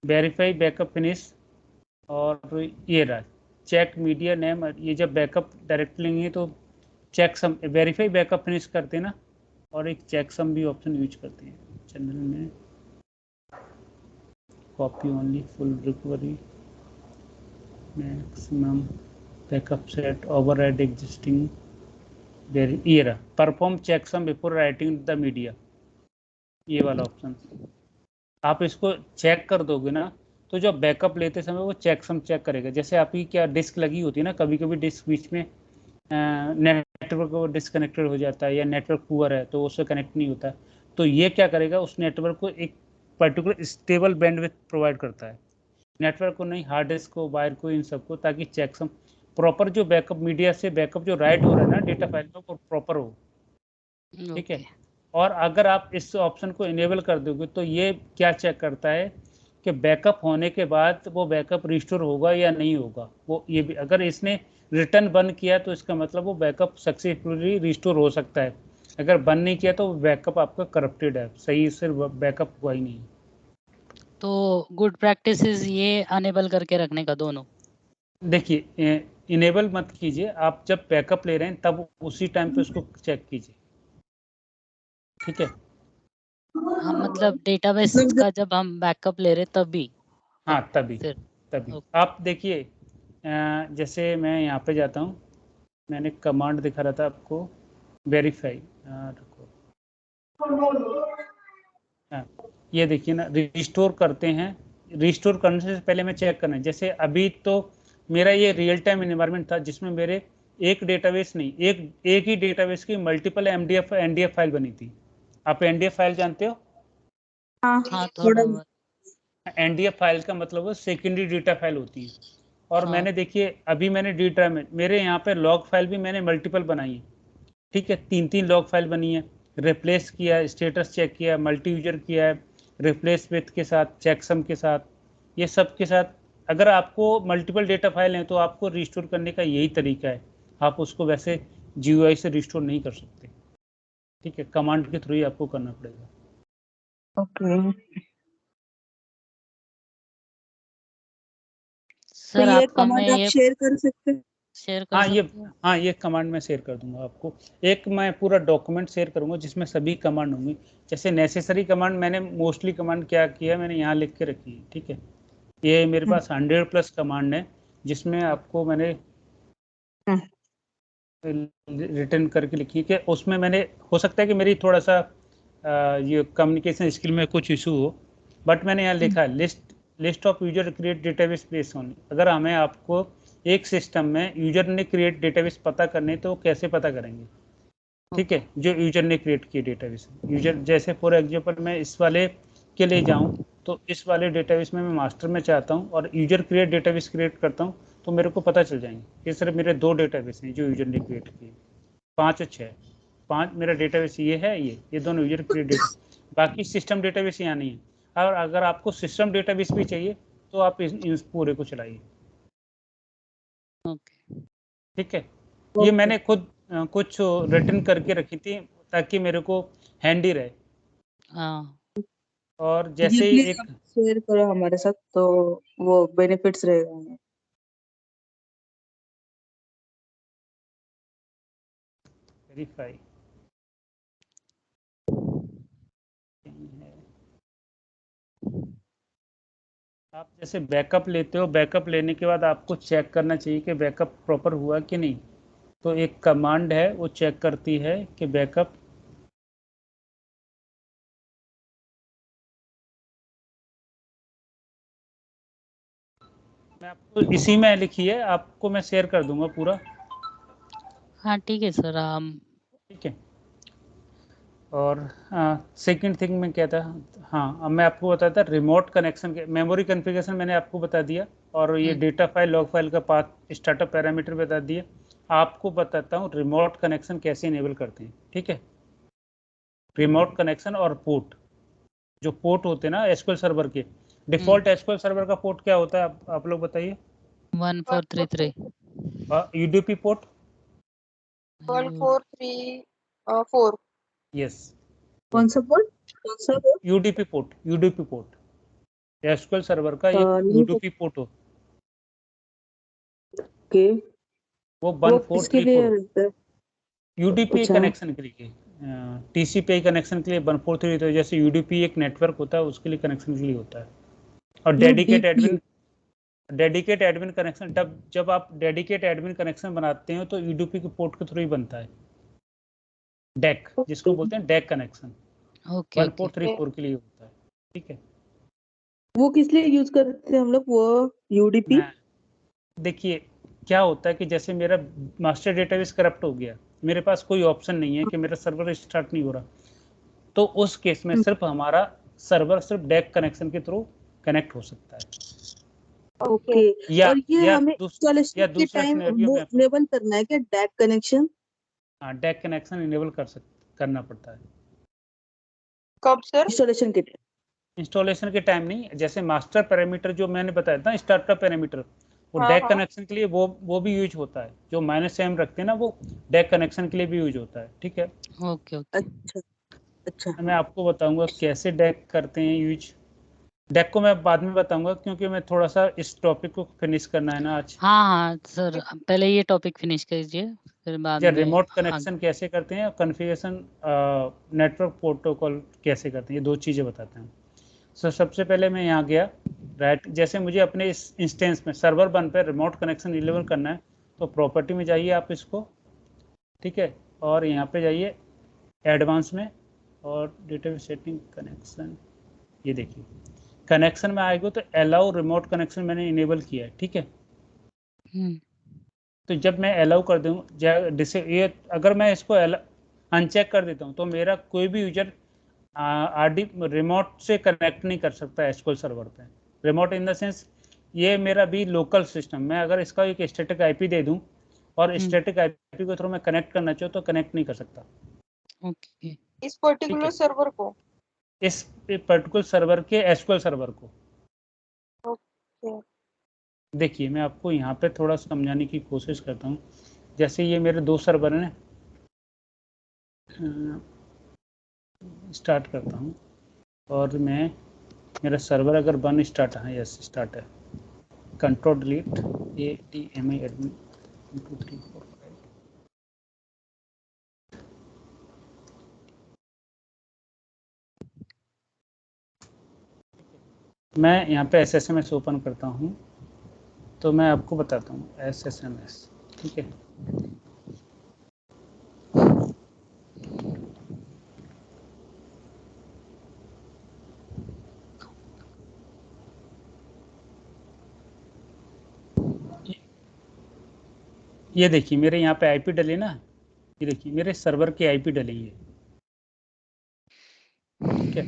A: verify backup finish, और ये रहा चेक मीडिया नेम। ये जब बैकअप डायरेक्ट लेंगे तो चेकसम, वेरीफाई बैकअप फिनिश करते हैं ना, और एक चेकसम भी ऑप्शन यूज करते हैं चैनल में। Copy only, full recovery, maximum backup set, override existing, ये रहा perform checksum before writing the media, ये वाला ऑप्शन। आप इसको चेक कर दोगे ना तो जब बैकअप लेते समय वो चेकसम चेक करेगा। जैसे आपकी क्या डिस्क लगी होती है ना, कभी कभी डिस्क बीच में नेटवर्क डिस्कनेक्टेड हो जाता है या नेटवर्क पुअर है तो उससे कनेक्ट नहीं होता, तो ये क्या करेगा, उस नेटवर्क को एक पर्टिकुलर स्टेबल बैंडविड्थ प्रोवाइड करता है, नेटवर्क को नहीं, हार्ड डिस्क को, वायर को, इन सबको, ताकि चेकसम प्रॉपर जो बैकअप मीडिया से बैकअप जो राइट हो रहा है ना डेटा फाइल में, वो प्रॉपर हो। ठीक है, और अगर आप इस ऑप्शन को इनेबल कर दोगे तो ये क्या चेक करता है कि बैकअप होने के बाद वो बैकअप रिस्टोर होगा या नहीं होगा। वो ये भी अगर इसने रिटर्न बंद किया तो इसका मतलब वो बैकअप सक्सेसफुली रिस्टोर हो सकता है, अगर बंद नहीं किया तो बैकअप आपका करप्टेड है, सही से बैकअप हुआ ही नहीं।
D: तो गुड प्रैक्टिसेस ये अनेबल करके रखने का दोनों?
A: देखिए इनेबल मत कीजिए, आप जब बैकअप ले रहे हैं तब उसी टाइम पे उसको चेक कीजिए। ठीक है,
D: हाँ, मतलब डेटाबेस का जब हम बैकअप ले रहे तभी?
A: हाँ तभी
D: फिर
A: तभी आप देखिए, जैसे मैं यहाँ पे जाता हूँ, मैंने कमांड दिखा रहा था आपको, वेरीफाई, ये देखिए ना, रिस्टोर करते हैं, रिस्टोर करने से पहले मैं चेक करना है। जैसे अभी तो मेरा ये रियल टाइम एनवायरनमेंट था जिसमें मेरे एक डेटाबेस नहीं, एक ही डेटाबेस की मल्टीपल एनडीएफ फाइल बनी थी। आप एनडीएफ फाइल जानते हो?
D: हाँ थोड़ा बहुत।
A: एनडीएफ फाइल का मतलब वो सेकेंडरी डेटा फाइल होती है। और
D: हाँ।
A: मैंने देखिए अभी मैंने डी ड्राइव में मेरे यहाँ पे लॉग फाइल भी मैंने मल्टीपल बनाई है, ठीक है, 3 लॉग फाइल बनी है, रिप्लेस किया, स्टेटस चेक किया, मल्टी यूजर किया है, रिप्लेस विथ के साथ, चेकसम के साथ, ये सब के साथ। अगर आपको मल्टीपल डेटा फाइल हैं तो आपको रिस्टोर करने का यही तरीका है, आप उसको वैसे GUI से रिस्टोर नहीं कर सकते, ठीक है, कमांड के थ्रू ही आपको करना पड़ेगा।
E: ओके, तो
D: सर
E: ये
D: आपका मैं
E: कमांड आप
D: ये
E: शेयर कर सकते हैं?
D: शेयर कर
A: हाँ ये
D: सकते हैं।
A: हाँ ये कमांड मैं शेयर कर दूंगा आपको। एक मैं पूरा डॉक्यूमेंट शेयर करूंगा जिसमें सभी कमांड होंगी। जैसे नेसेसरी कमांड मैंने मोस्टली कमांड क्या किया है, मैंने यहाँ लिख के रखी है, ठीक है। ये मेरे पास 100+ कमांड है जिसमें आपको मैंने रिटर्न करके लिखी है कि उसमें मैंने, हो सकता है कि मेरी थोड़ा सा ये कम्युनिकेशन स्किल में कुछ इशू हो, बट मैंने यहाँ लिखा है list of user create database base on. अगर हमें आपको एक सिस्टम में यूजर ने क्रिएट डेटाबेस पता करने तो कैसे पता करेंगे, ठीक है, जो यूजर ने क्रिएट किए डेटाबेस। यूजर जैसे फॉर एग्जांपल मैं इस वाले के लिए जाऊं तो इस वाले डेटाबेस में मैं मास्टर में चाहता हूं और यूजर क्रिएट डेटाबेस क्रिएट करता हूं तो मेरे को पता चल जाएंगे। ये सिर्फ मेरे 2 डेटाबेस हैं जो यूजर ने क्रिएट किए, 5 और 6, 5 मेरा डेटाबेस ये है, ये दोनों यूजर क्रिएट डेटा, बाकी सिस्टम डेटाबेस यहाँ नहीं है। और अगर आपको सिस्टम डेटाबेस भी चाहिए तो आप इस पूरे को चलाइए,
D: ओके।
A: ठीक है। ये मैंने खुद कुछ रिटर्न करके रखी थी ताकि मेरे को हैंडी रहे।
D: हाँ।
A: और
E: ये
A: जैसे
E: प्लीज
A: एक
E: आप शेयर करो हमारे साथ तो वो बेनिफिट्स रहेगा हमें।
A: वेरीफाई आप जैसे बैकअप लेते हो, बैकअप लेने के बाद आपको चेक करना चाहिए कि बैकअप प्रॉपर हुआ कि नहीं। तो एक कमांड है वो चेक करती है कि बैकअप मैं आपको इसी में लिखी है, आपको मैं शेयर कर दूंगा पूरा,
D: हाँ ठीक है सर।
A: ठीक है। और सेकंड थिंग में क्या था, हाँ अब मैं आपको बताता रिमोट कनेक्शन के मेमोरी कॉन्फ़िगरेशन मैंने आपको बता दिया, और ये डेटा फाइल लॉग फाइल का पाथ स्टार्टअप पैरामीटर बता दिया। आपको बताता हूँ रिमोट कनेक्शन कैसे इनेबल करते हैं, ठीक है। रिमोट कनेक्शन और पोर्ट, जो पोर्ट होते हैं ना एसक्यूएल सर्वर के, डिफॉल्ट एसक्यूएल सर्वर का पोर्ट क्या होता है, आप लोग बताइए।
D: 1433
A: यूडीपी पोर्ट
B: 1434
A: यस,
E: कौन सा पोर्ट? कौन सा port?
A: UDP port SQL server का एक यूडीपी पोर्ट हो,
E: ओके,
A: वो
E: वो किसके लिए
A: 1434
E: रहता है?
A: यूडीपी
E: अच्छा,
A: कनेक्शन के लिए, टीसीपी कनेक्शन के लिए 1433, तो जैसे यूडीपी एक नेटवर्क होता है उसके लिए कनेक्शन के लिए होता है। और डेडिकेट एडमिन कनेक्शन, जब आप डेडिकेट एडमिन कनेक्शन बनाते हो तो यूडीपी के पोर्ट के थ्रू ही बनता है। डेक जिसको बोलते हैं डेक कनेक्शन,
D: ओके
A: 1434 के लिए होता है, ठीक है।
E: वो किस लिए यूज करते हैं हम लोग वो यूडीपी?
A: मैं देखिए क्या होता है कि जैसे मेरा मास्टर डेटाबेस करप्ट हो गया, मेरे पास कोई ऑप्शन नहीं है कि मेरा सर्वर स्टार्ट नहीं हो रहा, तो उस केस में सिर्फ हमारा सर्वर सिर्फ डेक कनेक्शन के थ्रू कनेक्ट हो सकता है।
E: ओके, और ये
A: या
E: हमें इंस्टॉलेशन के
A: दूसरा
E: टाइम
A: सिनेरियो में
E: इनेबल करना है क्या डैक कनेक्शन?
A: हाँ डेक कनेक्शन इनेबल करना पड़ता है।
B: कब सर?
E: इंस्टॉलेशन के टाइम?
A: इंस्टॉलेशन के टाइम नहीं, जैसे मास्टर पैरामीटर जो मैंने बताया था स्टार्टअप पैरामीटर, वो
B: हाँ,
A: डेक
B: हाँ।
A: कनेक्शन के लिए वो भी यूज होता है, जो -m रखते हैं ना वो डेक कनेक्शन के लिए भी यूज होता है, ठीक है।
D: ओके।
E: अच्छा अच्छा,
A: मैं आपको बताऊंगा कैसे डेक करते हैं यूज, डेक को मैं बाद में बताऊंगा क्योंकि मैं थोड़ा सा इस टॉपिक को फिनिश करना है ना आज।
D: हाँ सर, पहले ये टॉपिक फिनिश कीजिए फिर बाद
A: या
D: में
A: रिमोट कनेक्शन कैसे करते हैं, कॉन्फ़िगरेशन नेटवर्क प्रोटोकॉल कैसे करते हैं, ये 2 चीज़ें बताते हैं। सबसे पहले मैं यहाँ गया, राइट, जैसे मुझे अपने इस इंस्टेंस में सर्वर 1 पे रिमोट कनेक्शन इनेबल करना है तो प्रॉपर्टी में जाइए आप इसको, ठीक है, और यहाँ पे जाइए एडवांस में और डेटाबेस सेटिंग कनेक्शन, ये देखिए कनेक्शन में आएगा तो अलाउ रिमोट कनेक्शन मैंने इनेबल किया है, ठीक है। तो जब मैं अलाउ कर दूँ ये अगर मैं इसको अनचेक कर देता हूँ तो मेरा कोई भी यूजर आरडी रिमोट से कनेक्ट नहीं कर सकता एसक्यूएल सर्वर पे। रिमोट इन द सेंस ये मेरा भी लोकल सिस्टम, मैं अगर इसका एक स्टैटिक आईपी दे दूं और स्टैटिक आईपी के थ्रू मैं कनेक्ट करना चाहूँ तो कनेक्ट नहीं कर सकता।
D: ओके।
B: इस पर्टिकुलर सर्वर को,
A: इस पर्टिकुलर सर्वर के एसक्यूएल सर्वर को।
B: ओके
A: देखिए मैं आपको यहाँ पे थोड़ा समझाने की कोशिश करता हूँ। जैसे ये मेरे 2 सर्वर हैं, स्टार्ट करता हूँ और मैं मेरा सर्वर अगर 1 स्टार्ट है, यस स्टार्ट है, कंट्रोल डिलीट ADMI एडमिन 1 2 3 4 5। मैं यहाँ पे SSMS ओपन करता हूँ, तो मैं आपको बताता हूँ SSMS, ठीक है। ये देखिए मेरे यहाँ पे आईपी डले ना, ये देखिए मेरे सर्वर के आईपी डलेंगे, ठीक है।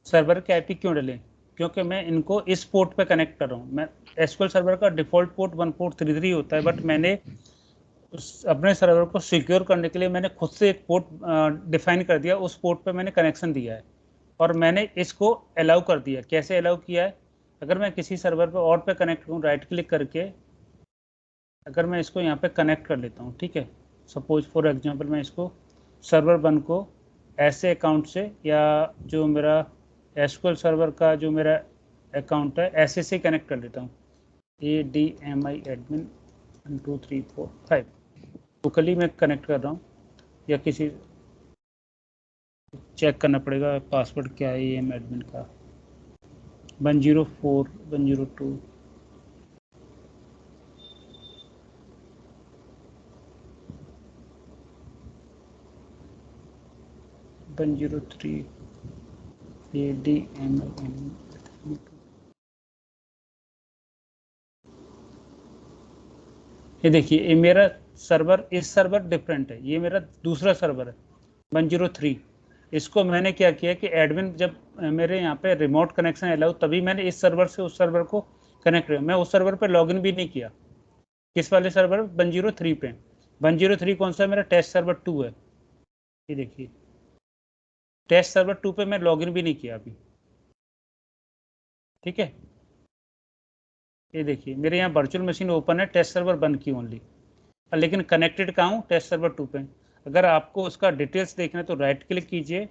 A: सर्वर के आईपी क्यों डले? क्योंकि मैं इनको इस पोर्ट पे कनेक्ट कर रहा हूँ। मैं एसक्यूएल सर्वर का डिफॉल्ट पोर्ट 1433 होता है, बट मैंने अपने सर्वर को सिक्योर करने के लिए मैंने खुद से एक पोर्ट डिफाइन कर दिया, उस पोर्ट पे मैंने कनेक्शन दिया है और मैंने इसको अलाउ कर दिया। कैसे अलाउ किया है? अगर मैं किसी सर्वर पे और पे कनेक्ट करूँ, राइट क्लिक करके अगर मैं इसको यहाँ पे कनेक्ट कर लेता हूँ, ठीक है। सपोज फॉर एग्जांपल मैं इसको सर्वर 1 को ऐसे अकाउंट से, या जो मेरा एसक्यूएल सर्वर का जो मेरा अकाउंट है ऐसे से कनेक्ट कर लेता हूँ, ADMI एडमिन 1 2 3 4 5 लोकली मैं कनेक्ट कर रहा हूँ, या किसी चेक करना पड़ेगा पासवर्ड क्या है AM एडमिन का, 104 102 103 ADMI। ये देखिए ये मेरा सर्वर, इस सर्वर डिफरेंट है, ये मेरा दूसरा सर्वर है 103। इसको मैंने क्या किया कि एडमिन जब मेरे यहाँ पे रिमोट कनेक्शन अलाउ, तभी मैंने इस सर्वर से उस सर्वर को कनेक्ट किया। मैं उस सर्वर पे लॉगिन भी नहीं किया। किस वाले सर्वर? 103 पे। 103 कौन सा? मेरा टेस्ट सर्वर 2 है। ये देखिए टेस्ट सर्वर 2 पे मैं लॉगिन भी नहीं किया अभी, ठीक है। ये देखिए मेरे यहाँ वर्चुअल मशीन ओपन है टेस्ट सर्वर 1 की ओनली, लेकिन कनेक्टेड कहाँ हूँ? टेस्ट सर्वर 2 पे। अगर आपको उसका डिटेल्स देखना है तो राइट क्लिक कीजिए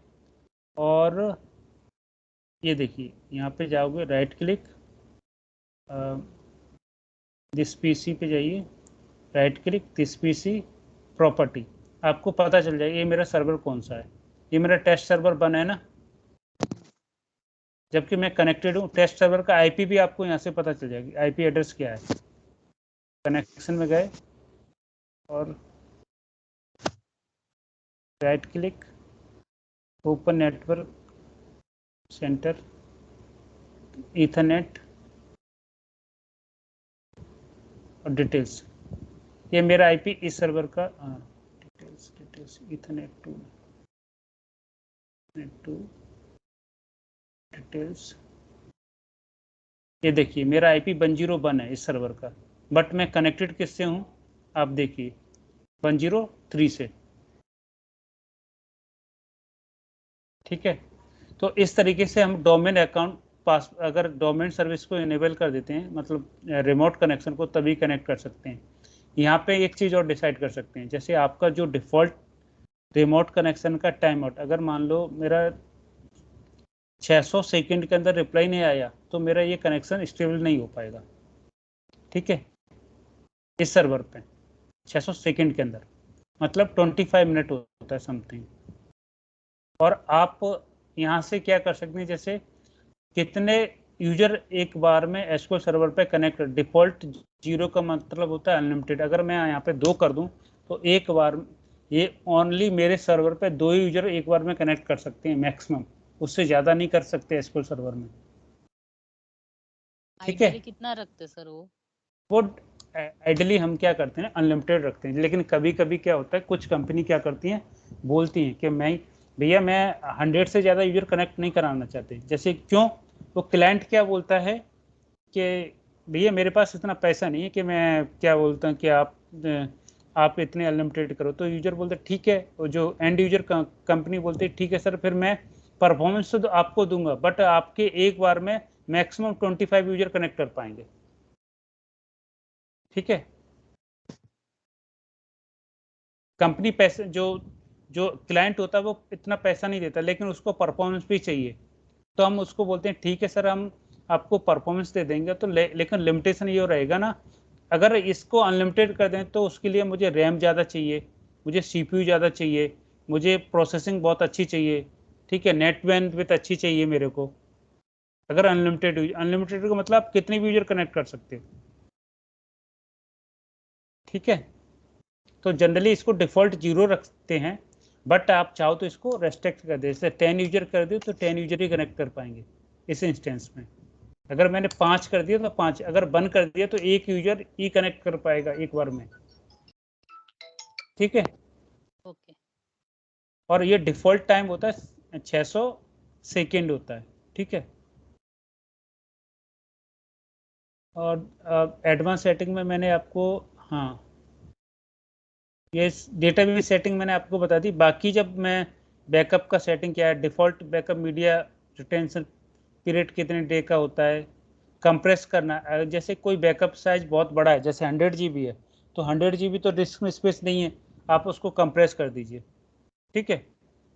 A: और ये देखिए यहाँ पे जाओगे, राइट क्लिक, दिस पीसी पे जाइए, right click this PC property, आपको पता चल जाएगा ये मेरा सर्वर कौन सा है। ये मेरा टेस्ट सर्वर 1 है ना, जबकि मैं कनेक्टेड हूँ। टेस्ट सर्वर का आईपी भी आपको यहाँ से पता चल जाएगी, आईपी एड्रेस क्या है। कनेक्शन में गए और right click, open network centre, Ethernet और डिटेल्स। ये मेरा आईपी इस सर्वर का, डिटेल्स ईथरनेट 2 डिटेल्स। ये देखिए मेरा आईपी 101 है इस सर्वर का, बट मैं कनेक्टेड किससे हूँ? आप देखिए 103 से, ठीक है। तो इस तरीके से हम डोमेन अकाउंट पास, अगर डोमेन सर्विस को इनेबल कर देते हैं, मतलब रिमोट कनेक्शन को, तभी कनेक्ट कर सकते हैं। यहाँ पे एक चीज़ और डिसाइड कर सकते हैं, जैसे आपका जो डिफ़ॉल्ट रिमोट कनेक्शन का टाइम आउट, अगर मान लो मेरा 600 सेकंड के अंदर रिप्लाई नहीं आया तो मेरा ये कनेक्शन स्टेबल नहीं हो पाएगा, ठीक है। इस सर्वर पे 600 सेकंड के अंदर मतलब 25 मिनट होता है समथिंग। और आप यहाँ से क्या कर सकते हैं, जैसे कितने यूजर एक बार में एसक्यूएल सर्वर पे कनेक्ट, डिफॉल्ट 0 का मतलब होता है अनलिमिटेड। अगर मैं यहाँ पे 2 कर दूं तो एक बार ये ओनली मेरे सर्वर पे 2 यूजर एक बार में कनेक्ट कर सकते हैं मैक्सिमम, उससे ज़्यादा नहीं कर सकते एसक्यूएल सर्वर में, ठीक है।
D: कितना रखते सर
A: वो आइडली हम क्या करते हैं, अनलिमिटेड रखते हैं। लेकिन कभी कभी क्या होता है, कुछ कंपनी क्या करती हैं, बोलती हैं कि भैया मैं 100 से ज़्यादा यूजर कनेक्ट नहीं कराना चाहते। जैसे क्यों? वो क्लाइंट क्या बोलता है कि भैया मेरे पास इतना पैसा नहीं है कि मैं क्या बोलता हूँ कि आप इतने अनलिमिटेड करो। तो यूजर बोलते ठीक है, और जो एंड यूजर कंपनी बोलती है ठीक है सर, फिर मैं परफॉर्मेंस तो आपको दूंगा, बट आपके एक बार में मैक्सिमम 25 यूजर कनेक्ट कर पाएंगे। ठीक है, कंपनी पैसे जो क्लाइंट होता है वो इतना पैसा नहीं देता, लेकिन उसको परफॉर्मेंस भी चाहिए, तो हम उसको बोलते हैं ठीक है सर, हम आपको परफॉर्मेंस दे देंगे। तो लेकिन लिमिटेशन ये रहेगा ना, अगर इसको अनलिमिटेड कर दें तो उसके लिए मुझे रैम ज़्यादा चाहिए, मुझे सीपीयू ज़्यादा चाहिए, मुझे प्रोसेसिंग बहुत अच्छी चाहिए, ठीक है, नेट बैंडविड्थ अच्छी चाहिए मेरे को। अगर अनलिमिटेड का मतलब आप कितने भी यूजर कनेक्ट कर सकते हो। ठीक है, तो जनरली इसको डिफॉल्ट 0 रखते हैं, बट आप चाहो तो इसको रेस्ट्रिक्ट कर दे, जैसे 10 यूजर कर दो तो 10 यूजर ही कनेक्ट कर पाएंगे इस इंस्टेंस में। अगर मैंने 5 कर दिया तो 5, अगर 1 कर दिया तो 1 यूजर ही कनेक्ट कर पाएगा एक बार में। ठीक है,
D: ओके।
A: और ये डिफॉल्ट टाइम होता है 600 सेकेंड होता है। ठीक है, और एडवांस सेटिंग में मैंने आपको, हाँ, ये डेटाबेस सेटिंग मैंने आपको बता दी। बाकी जब मैं बैकअप का सेटिंग क्या है, default backup media retention period कितने डे का होता है, कंप्रेस करना, जैसे कोई बैकअप साइज बहुत बड़ा है जैसे 100 GB है, तो 100 GB तो डिस्क में स्पेस नहीं है, आप उसको कंप्रेस कर दीजिए। ठीक है,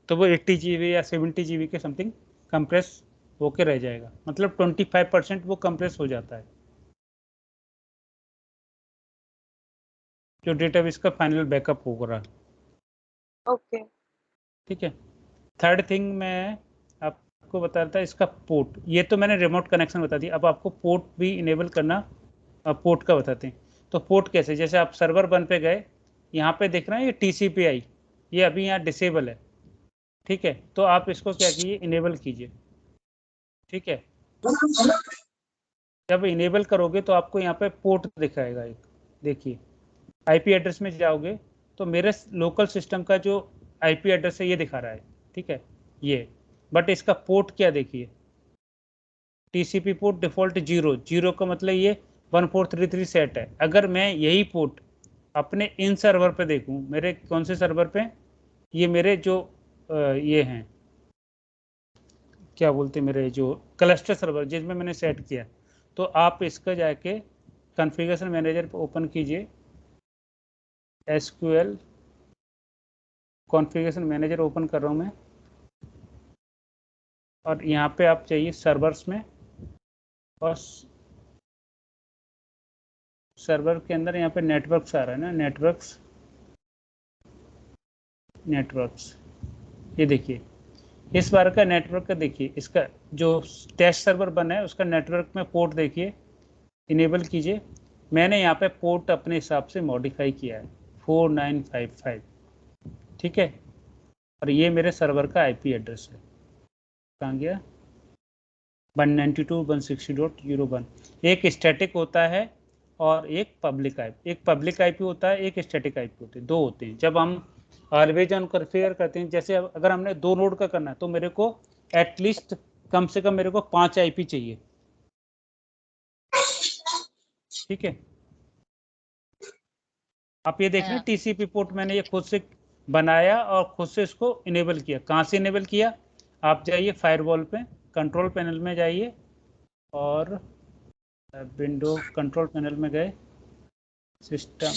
A: तो वो 80 GB या 70 GB के समथिंग कंप्रेस होके रह जाएगा, मतलब 25% वो कंप्रेस हो जाता है जो डेटाबेस का फाइनल बैकअप होगा।
B: ओके।
A: ठीक है, थर्ड थिंग मैं आपको बता रहा था, इसका पोर्ट, ये तो मैंने रिमोट कनेक्शन बता दी, अब आपको पोर्ट भी इनेबल करना पोर्ट का बताते हैं। तो पोर्ट कैसे, जैसे आप सर्वर 1 पे गए, यहाँ पे देख रहे हैं ये TCP/IP, ये अभी यहाँ डिसेबल है। ठीक है, तो आप इसको क्या कीजिए, इनेबल कीजिए। ठीक है, जब इनेबल करोगे तो आपको यहाँ पे पोर्ट दिखाएगा एक, देखिए IP एड्रेस में जाओगे तो मेरे लोकल सिस्टम का जो IP एड्रेस है ये दिखा रहा है। ठीक है, ये, बट इसका पोर्ट क्या देखिए, TCP पोर्ट डिफॉल्ट 0 का मतलब ये 1433 सेट है। अगर मैं यही पोर्ट अपने इन सर्वर पे देखूं, मेरे कौन से सर्वर पे, ये मेरे जो ये हैं, क्या बोलते हैं, मेरे जो क्लस्टर सर्वर जिसमें मैंने सेट किया, तो आप इसका जाके कॉन्फ़िगरेशन मैनेजर पे ओपन कीजिए, SQL कॉन्फ़िगरेशन मैनेजर ओपन कर रहा हूँ मैं, और यहाँ पे आप चाहिए सर्वर्स में, और सर्वर के अंदर यहाँ पे नेटवर्क्स आ रहा है ना, नेटवर्क्स, ये देखिए इस बार का नेटवर्क का देखिए, इसका जो टेस्ट सर्वर बना है उसका नेटवर्क में पोर्ट देखिए, इनेबल कीजिए। मैंने यहाँ पे पोर्ट अपने हिसाब से मॉडिफाई किया है 4955। ठीक है, और ये मेरे सर्वर का IP एड्रेस है, कहाँ गया, 192.160.01। एक स्टैटिक होता है और एक पब्लिक IP होता है, एक स्टैटिक IP होते हैं, दो होते हैं। जब हम ऑलवेज ऑन कॉन्फ़िगर करते हैं, जैसे अगर हमने 2 नोड का करना है तो मेरे को एटलीस्ट कम से कम मेरे को 5 IP चाहिए। ठीक है, आप ये देख रहे हैं TCP पोर्ट मैंने ये खुद से बनाया और खुद से इसको इनेबल किया। कहाँ से इनेबल किया, आप जाइए फायरवॉल पे, कंट्रोल पैनल में जाइए, और विंडो कंट्रोल पैनल में गए, सिस्टम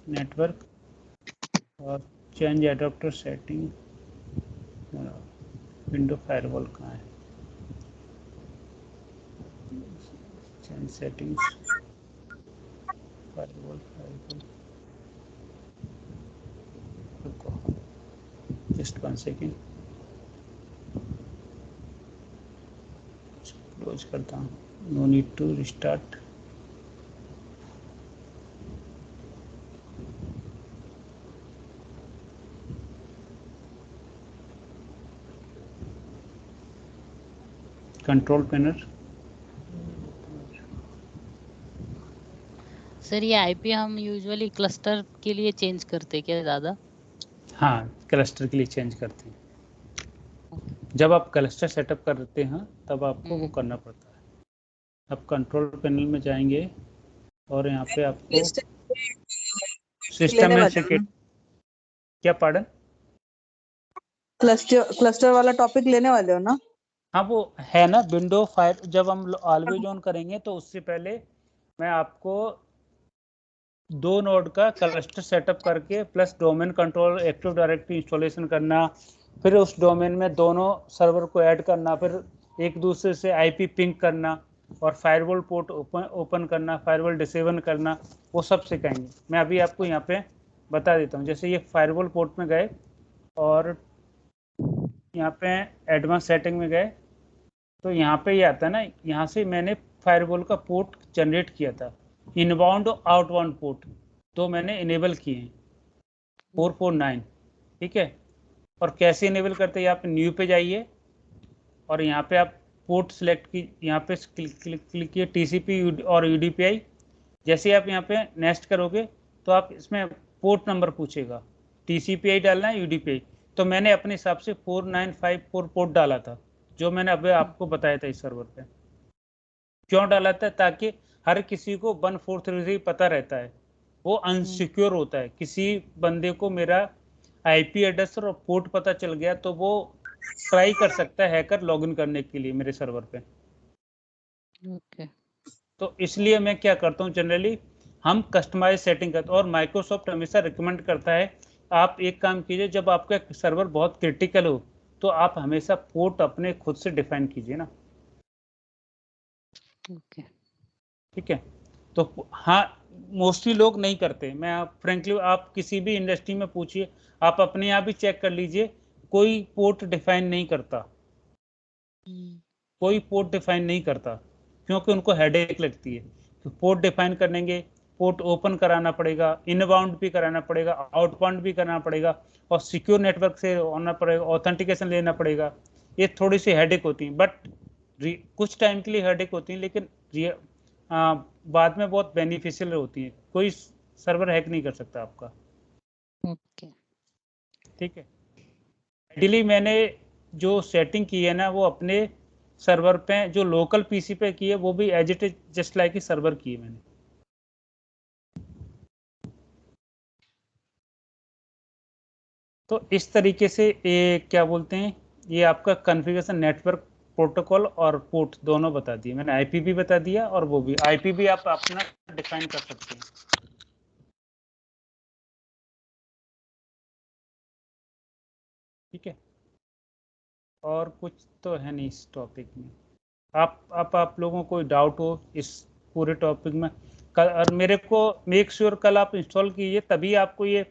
A: नेटवर्क, और change adapter setting, window firewall कहाँ है, change settings, firewall, just 1 second, close करता हूँ, no need to restart. Control panel,
D: sir ये IP हम यूजुअली क्लस्टर के लिए चेंज करते क्या ज़्यादा?
A: हाँ, क्लस्टर के लिए चेंज करते हैं। जब आप क्लस्टर सेटअप करते हैं तब आपको वो करना पड़ता है। अब कंट्रोल पैनल में जाएंगे और यहाँ पे आपको सिस्टम एंड सिक्योरिटी, क्या पार्डन?
E: क्लस्टर वाला टॉपिक लेने वाले हो ना?
A: हाँ वो है ना, विंडो फायर जब हम ऑलवेज ऑन करेंगे तो उससे पहले मैं आपको 2 नोड का क्लस्टर सेटअप करके plus domain control active directory installation करना, फिर उस डोमेन में दोनों सर्वर को ऐड करना, फिर एक दूसरे से आईपी पिंग करना और फायरवॉल पोर्ट ओपन करना, फायरवॉल डिसेबल करना, वो सब सिखाएंगे। मैं अभी आपको यहाँ पे बता देता हूँ। जैसे ये फायरवॉल पोर्ट में गए और यहाँ पे एडवांस सेटिंग में गए तो यहाँ पे ये आता है ना, यहाँ से मैंने फायरवॉल का पोर्ट जनरेट किया था, इनबाउंड और आउटबाउंड पोर्ट तो मैंने इनेबल किए हैं 449, ठीक है। और कैसे इनेबल करते हैं, यहाँ पे न्यू पे जाइए और यहाँ पे आप पोर्ट सिलेक्ट की, यहाँ पे क्लिक कीजिए टीसीपी और यूडीपीआई। जैसे आप यहाँ पे नेक्स्ट करोगे तो आप इसमें पोर्ट नंबर पूछेगा, टीसीपीआई डालना है यूडीपीआई, तो मैंने अपने हिसाब से 4954 पोर्ट डाला था जो मैंने अभी आपको बताया था इस सर्वर पे। क्यों डाला था? ताकि हर किसी को 1433 पता रहता है, वो अनसिक्योर होता है। किसी बंदे को मेरा आईपी एड्रेस और पोर्ट पता चल गया तो वो ट्राई कर सकता है हैकर लॉगिन करने के लिए मेरे सर्वर पे।
D: ओके।
A: तो इसलिए मैं क्या करता हूँ, जनरली हम कस्टमाइज सेटिंग करते हैं और माइक्रोसॉफ्ट हमेशा रिकमेंड करता है आप एक काम कीजिए, जब आपका सर्वर बहुत क्रिटिकल हो तो आप हमेशा पोर्ट अपने खुद से डिफाइन कीजिए ना।
D: ओके।
A: ठीक है, तो हाँ मोस्टली लोग नहीं करते। मैं आप फ्रेंकली आप किसी भी इंडस्ट्री में पूछिए, आप अपने यहाँ भी चेक कर लीजिए, कोई पोर्ट डिफाइन नहीं करता, कोई पोर्ट डिफाइन नहीं करता क्योंकि उनको हेडेक लगती है। तो पोर्ट डिफाइन करेंगे, पोर्ट ओपन कराना पड़ेगा, इनबाउंड भी कराना पड़ेगा, आउटबाउंड भी कराना पड़ेगा और सिक्योर नेटवर्क से होना पड़ेगा, ऑथेंटिकेशन लेना पड़ेगा। ये थोड़ी सी हेडेक होती है, बट कुछ टाइम के लिए हेडेक होती है, लेकिन बाद में बहुत बेनिफिशियल होती है। कोई सर्वर हैक नहीं कर सकता आपका।
D: ओके।
A: ठीक है, आइडियली मैंने जो सेटिंग की है ना वो अपने सर्वर पे जो लोकल पीसी पे की है, वो भी as it is just like server की है मैंने। तो इस तरीके से ये क्या बोलते हैं, ये आपका कॉन्फ़िगरेशन नेटवर्क प्रोटोकॉल और पोर्ट दोनों बता दिए मैंने। आईपी भी बता दिया और वो भी आईपी भी आप अपना डिफाइन कर सकते हैं। ठीक है, और कुछ तो है नहीं इस टॉपिक में। आप लोगों को डाउट हो इस पूरे टॉपिक में कल, और मेरे को मेक श्योर कल आप इंस्टॉल कीजिए, तभी आपको ये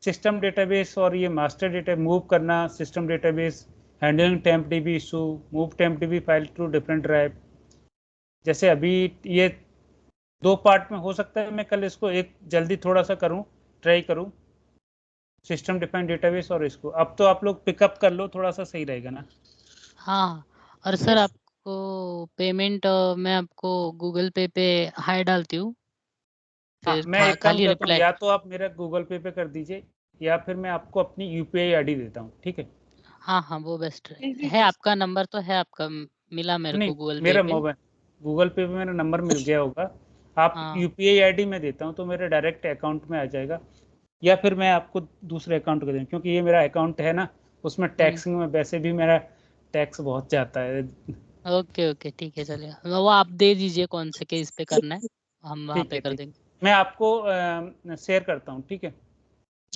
A: सिस्टम डेटाबेस और ये मास्टर डेटा मूव करना, system database handling temp DB issue, move temp DB file to different drive. जैसे अभी ये 2 पार्ट में हो सकता है, मैं कल इसको एक जल्दी थोड़ा सा करूं, ट्राई करूं सिस्टम डिफाइंड डेटाबेस और इसको। अब तो आप लोग पिकअप कर लो, थोड़ा सा सही रहेगा ना।
D: हाँ, और सर आपको पेमेंट मैं आपको गूगल पे हाई डालती हूँ,
A: हाँ,
D: फिर
A: मैं एक काम
D: खाली
A: करता हूँ,
D: रिप्लाई।
A: या तो आप मेरा गूगल पे कर दीजिए या फिर मैं आपको अपनी यूपीआई आईडी देता हूँ। ठीक है,
D: हाँ, वो बेस्ट है। आपका नंबर तो है, आपका मिला मेरे
A: नहीं
D: को गूगल पे
A: मेरा
D: पे।
A: मोबाइल गूगल पे मेरा नंबर मिल गया होगा, आप
D: हाँ।
A: यूपीआई आईडी में देता हूँ तो मेरे डायरेक्ट अकाउंट में आ जाएगा, या फिर मैं आपको दूसरे अकाउंट को दूँ, क्योंकि ये मेरा अकाउंट है ना, उसमें टैक्सिंग में वैसे भी मेरा टैक्स बहुत जाता है।
D: ओके, ठीक है, चलिए। वो आप दे दीजिए कौन से केस पे करना है, हम वहाँ
A: ठीक
D: पे
A: है,
D: कर
A: ठीक,
D: देंगे।
A: मैं आपको शेयर करता हूँ। ठीक है,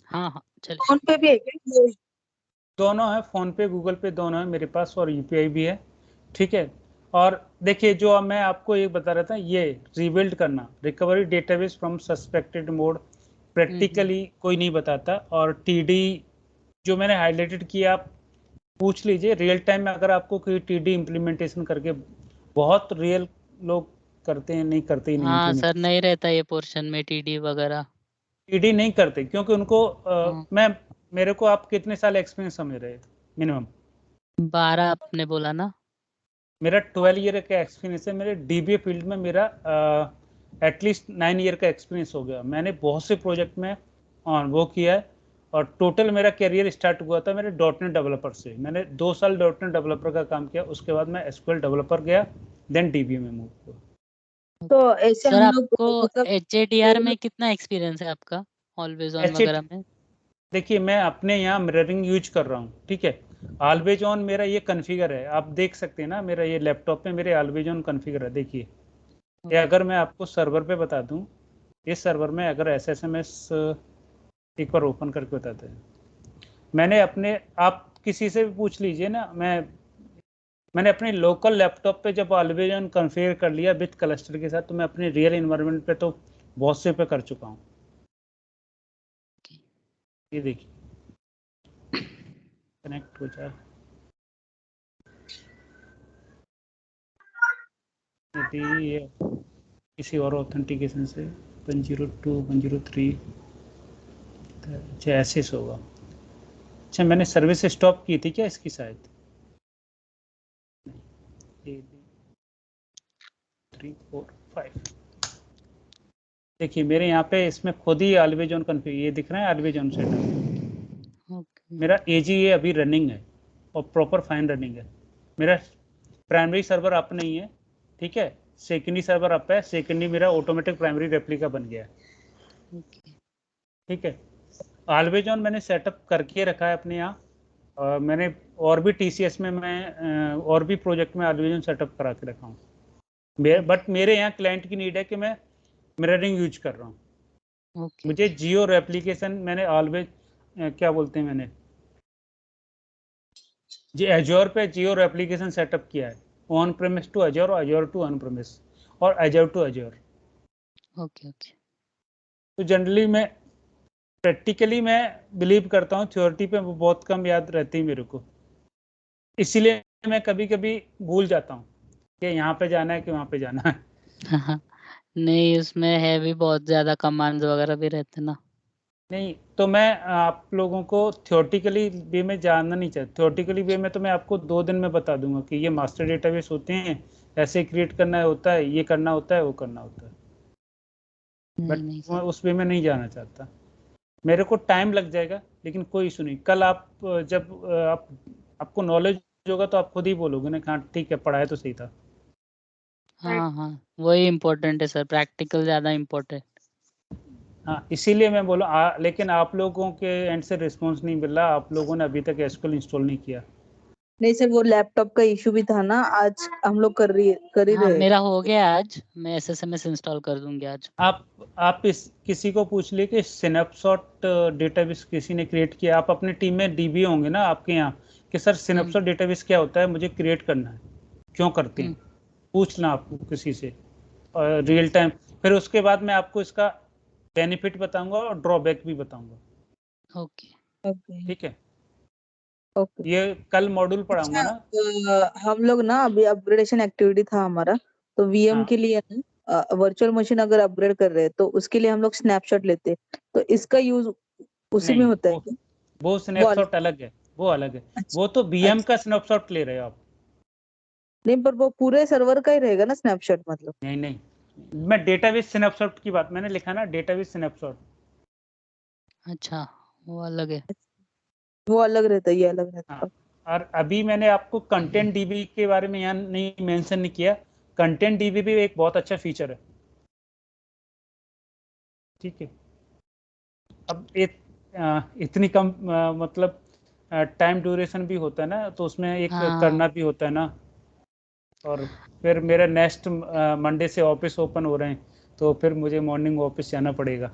D: हाँ, चलिए।
E: फोन पे भी है क्या?
A: दोनों है, फोन पे गूगल पे दोनों है मेरे पास और यूपीआई भी है। ठीक है, और देखिए जो मैं आपको एक बता रहा था, ये रिबिल्ड करना, recovery database from suspected mode, practically कोई नहीं बताता। और टीडी जो मैंने हाईलाइटेड किया, आप पूछ लीजिए रियल टाइम में, अगर आपको कोई टीडी इम्प्लीमेंटेशन करके, बहुत रियल लोग करते हैं, नहीं करते ही नहीं
D: हाँ
A: इम्प्लीमेंट।
D: सर, नहीं रहता ये पोर्शन में टीडी वगैरह।
A: टीडी नहीं करते क्योंकि उनको
D: हाँ।
A: मेरे को आप कितने साल एक्सपीरियंस समझ रहे हैं मिनिमम?
D: 12 आपने बोला ना?
A: मेरा 12 ईयर का एक्सपीरियंस है, मेरे डीबीए फील्ड में मेरा एटलीस्ट 9 ईयर का एक्सपीरियंस हो गया। मैंने बहुत से प्रोजेक्ट में वो किया है, और टोटल मेरा करियर स्टार्ट हुआ था मेरे डॉटनेट डेवलपर से। मैंने 2 साल डॉटनेट डेवलपर का काम किया, उसके बाद मैं एसक्यूएल डेवलपर गया, देन डीबीए में मूव हुआ।
E: तो ऐसे
D: सर
E: हम लोग
D: आपको
E: मतलब
D: HADR में कितना एक्सपीरियंस है आपका, ऑलवेज ऑन
A: HADR
D: वगैरह में?
A: देखिए मैं अपने यहाँ मिररिंग यूज कर रहा हूँ, ठीक है। ऑलवेज ऑन मेरा ये कॉन्फ़िगर है, आप देख सकते हैं ना, मेरा ये लैपटॉप पे मेरे ऑलवेज ऑन कॉन्फ़िगर है। देखिए ये अगर मैं आपको सर्वर पे बता दूं, इस सर्वर में अगर SSMS एक बार ओपन करके बताते हैं, मैंने अपने, आप किसी से भी पूछ लीजिए ना, मैंने अपने लोकल लैपटॉप पे जब ऑलवेज ऑन कॉन्फ़िगर कर लिया विद क्लस्टर के साथ, तो मैं अपने रियल इन्वायरमेंट पे तो बहुत से पे कर चुका हूँ। ये देखिए कनेक्ट हो जाए, यदि ये किसी और ऑथेंटिकेशन से 102 103, अच्छा ऐसे होगा। अच्छा मैंने सर्विस स्टॉप की थी क्या इसकी, शायद 3 4 5। देखिए मेरे यहाँ पे इसमें खुद ही ऑलवेज ऑन कॉन्फ़िगर, ये दिख रहा है ऑलवेज ऑन सेटअप। मेरा AGA अभी रनिंग है और प्रॉपर फाइन रनिंग है। मेरा प्राइमरी सर्वर अप नहीं है, ठीक है, सेकेंडरी सर्वर अप है। सेकेंडरी मेरा ऑटोमेटिक प्राइमरी रेप्लिका बन गया है, ठीक है। ऑलवेज ऑन मैंने सेटअप करके रखा है अपने यहाँ। मैंने और भी TCS में मैं और भी प्रोजेक्ट में ऑलवेज ऑन सेटअप करा के रखा हूँ। बट मेरे यहाँ क्लाइंट की नीड है कि मैं मिररिंग यूज कर रहा हूँ। मुझे जियो रेप्लिकेशन मैंने ऑलवेज क्या बोलते हैं, मैंने जी एज्योर पे जियो रेप्लिकेशन सेटअप किया है, ऑन प्रेमिस टू एज्योर और एज्योर टू ऑन प्रेमिस और एज्योर टू एज्योर।
D: ओके।
A: तो जनरली मैं प्रैक्टिकली मैं बिलीव करता हूँ, थ्योरिटी पे बहुत कम याद रहती है मेरे को, इसीलिए मैं कभी कभी भूल जाता हूँ कि यहाँ पे जाना है कि वहाँ पे जाना है।
D: हाँ, नहीं उसमें है भी बहुत ज्यादा कमांड्स वगैरह भी रहते ना।
A: नहीं तो मैं आप लोगों को थ्योरेटिकली वे में जानना नहीं चाहता। थ्योरेटिकली वे में तो मैं आपको 2 दिन में बता दूंगा कि ये मास्टर डेटाबेस होते हैं, ऐसे क्रिएट करना होता है, ये करना होता है, वो करना होता है। बट
D: नहीं
A: मैं
D: सर।
A: उस वे में नहीं जाना चाहता, मेरे को टाइम लग जाएगा, लेकिन कोई इशू नहीं। कल आप जब आपको नॉलेज होगा तो आप खुद ही बोलोगे ना, हाँ ठीक है पढ़ाया तो सही था।
D: हाँ वही इम्पोर्टेंट है सर, प्रैक्टिकल ज्यादा इम्पोर्टेंट।
A: हाँ इसीलिए मैं बोला लेकिन आप लोगों के एंड से रिस्पॉन्स नहीं मिल रहा, आप लोगों ने अभी तक SQL इंस्टॉल नहीं किया।
E: नहीं सर, वो लैपटॉप का इशू भी था ना, आज हम लोग कर ही
D: हाँ
E: रहे।
D: मेरा हो गया आज, मैं SSMS इंस्टॉल कर दूंगी आज।
A: आप किसी को पूछ लिए कि स्नैपशॉट डेटाबेस किसी ने क्रिएट किया, आप अपने टीम में DB होंगे ना आपके यहाँ, कि सर स्नैपशॉट डेटाबेस क्या होता है, मुझे क्रिएट करना है, क्यों करते हैं, पूछना आपको किसी से रियल टाइम। फिर उसके बाद मैं आपको इसका बेनिफिट बताऊंगा और ड्रॉबैक भी बताऊंगा।
D: ओके
E: ओके
A: ठीक है,
E: ओके।
A: ये कल मॉड्यूल पढ़ाऊंगा
E: अच्छा,
A: ना।
E: हम लोग ना अभी अपग्रेडेशन एक्टिविटी था हमारा, तो VM
A: हाँ
E: के लिए ना वर्चुअल मशीन अगर अपग्रेड कर रहे हैं तो उसके लिए हम लोग स्नैपशॉट लेते हैं, तो इसका यूज उसी में
A: नहीं,
E: होता है क्या?
A: वो
E: वो अलग?
A: स्नैपशॉट अलग है, वो अलग है।
E: अच्छा
A: वो तो VM
E: अच्छा।
A: का स्नैपशॉट ले रहे हो आप।
E: नहीं, पर वो पूरे सर्वर का ही रहेगा ना स्नैपशॉट मतलब?
A: नहीं नहीं, मैं डेटाबेस स्नैपशॉट की बात मैंने लिखा ना, डेटाबेस स्नैपशॉट।
D: अच्छा, वो अलग है।
E: वो अलग रहता है, ये अलग रहता
A: हाँ,
E: है।
A: और अभी मैंने आपको कंटेंट DB के बारे में यहाँ नहीं मेंशन नहीं किया। कंटेंट DB भी एक बहुत अच्छा फीचर है, ठीक है। अब इतनी कम मतलब टाइम ड्यूरेशन भी होता है ना, तो उसमें एक
D: हाँ
A: करना भी होता है ना। और फिर मेरा नेक्स्ट मंडे से ऑफिस ओपन हो रहे हैं, तो फिर मुझे मॉर्निंग ऑफिस जाना पड़ेगा।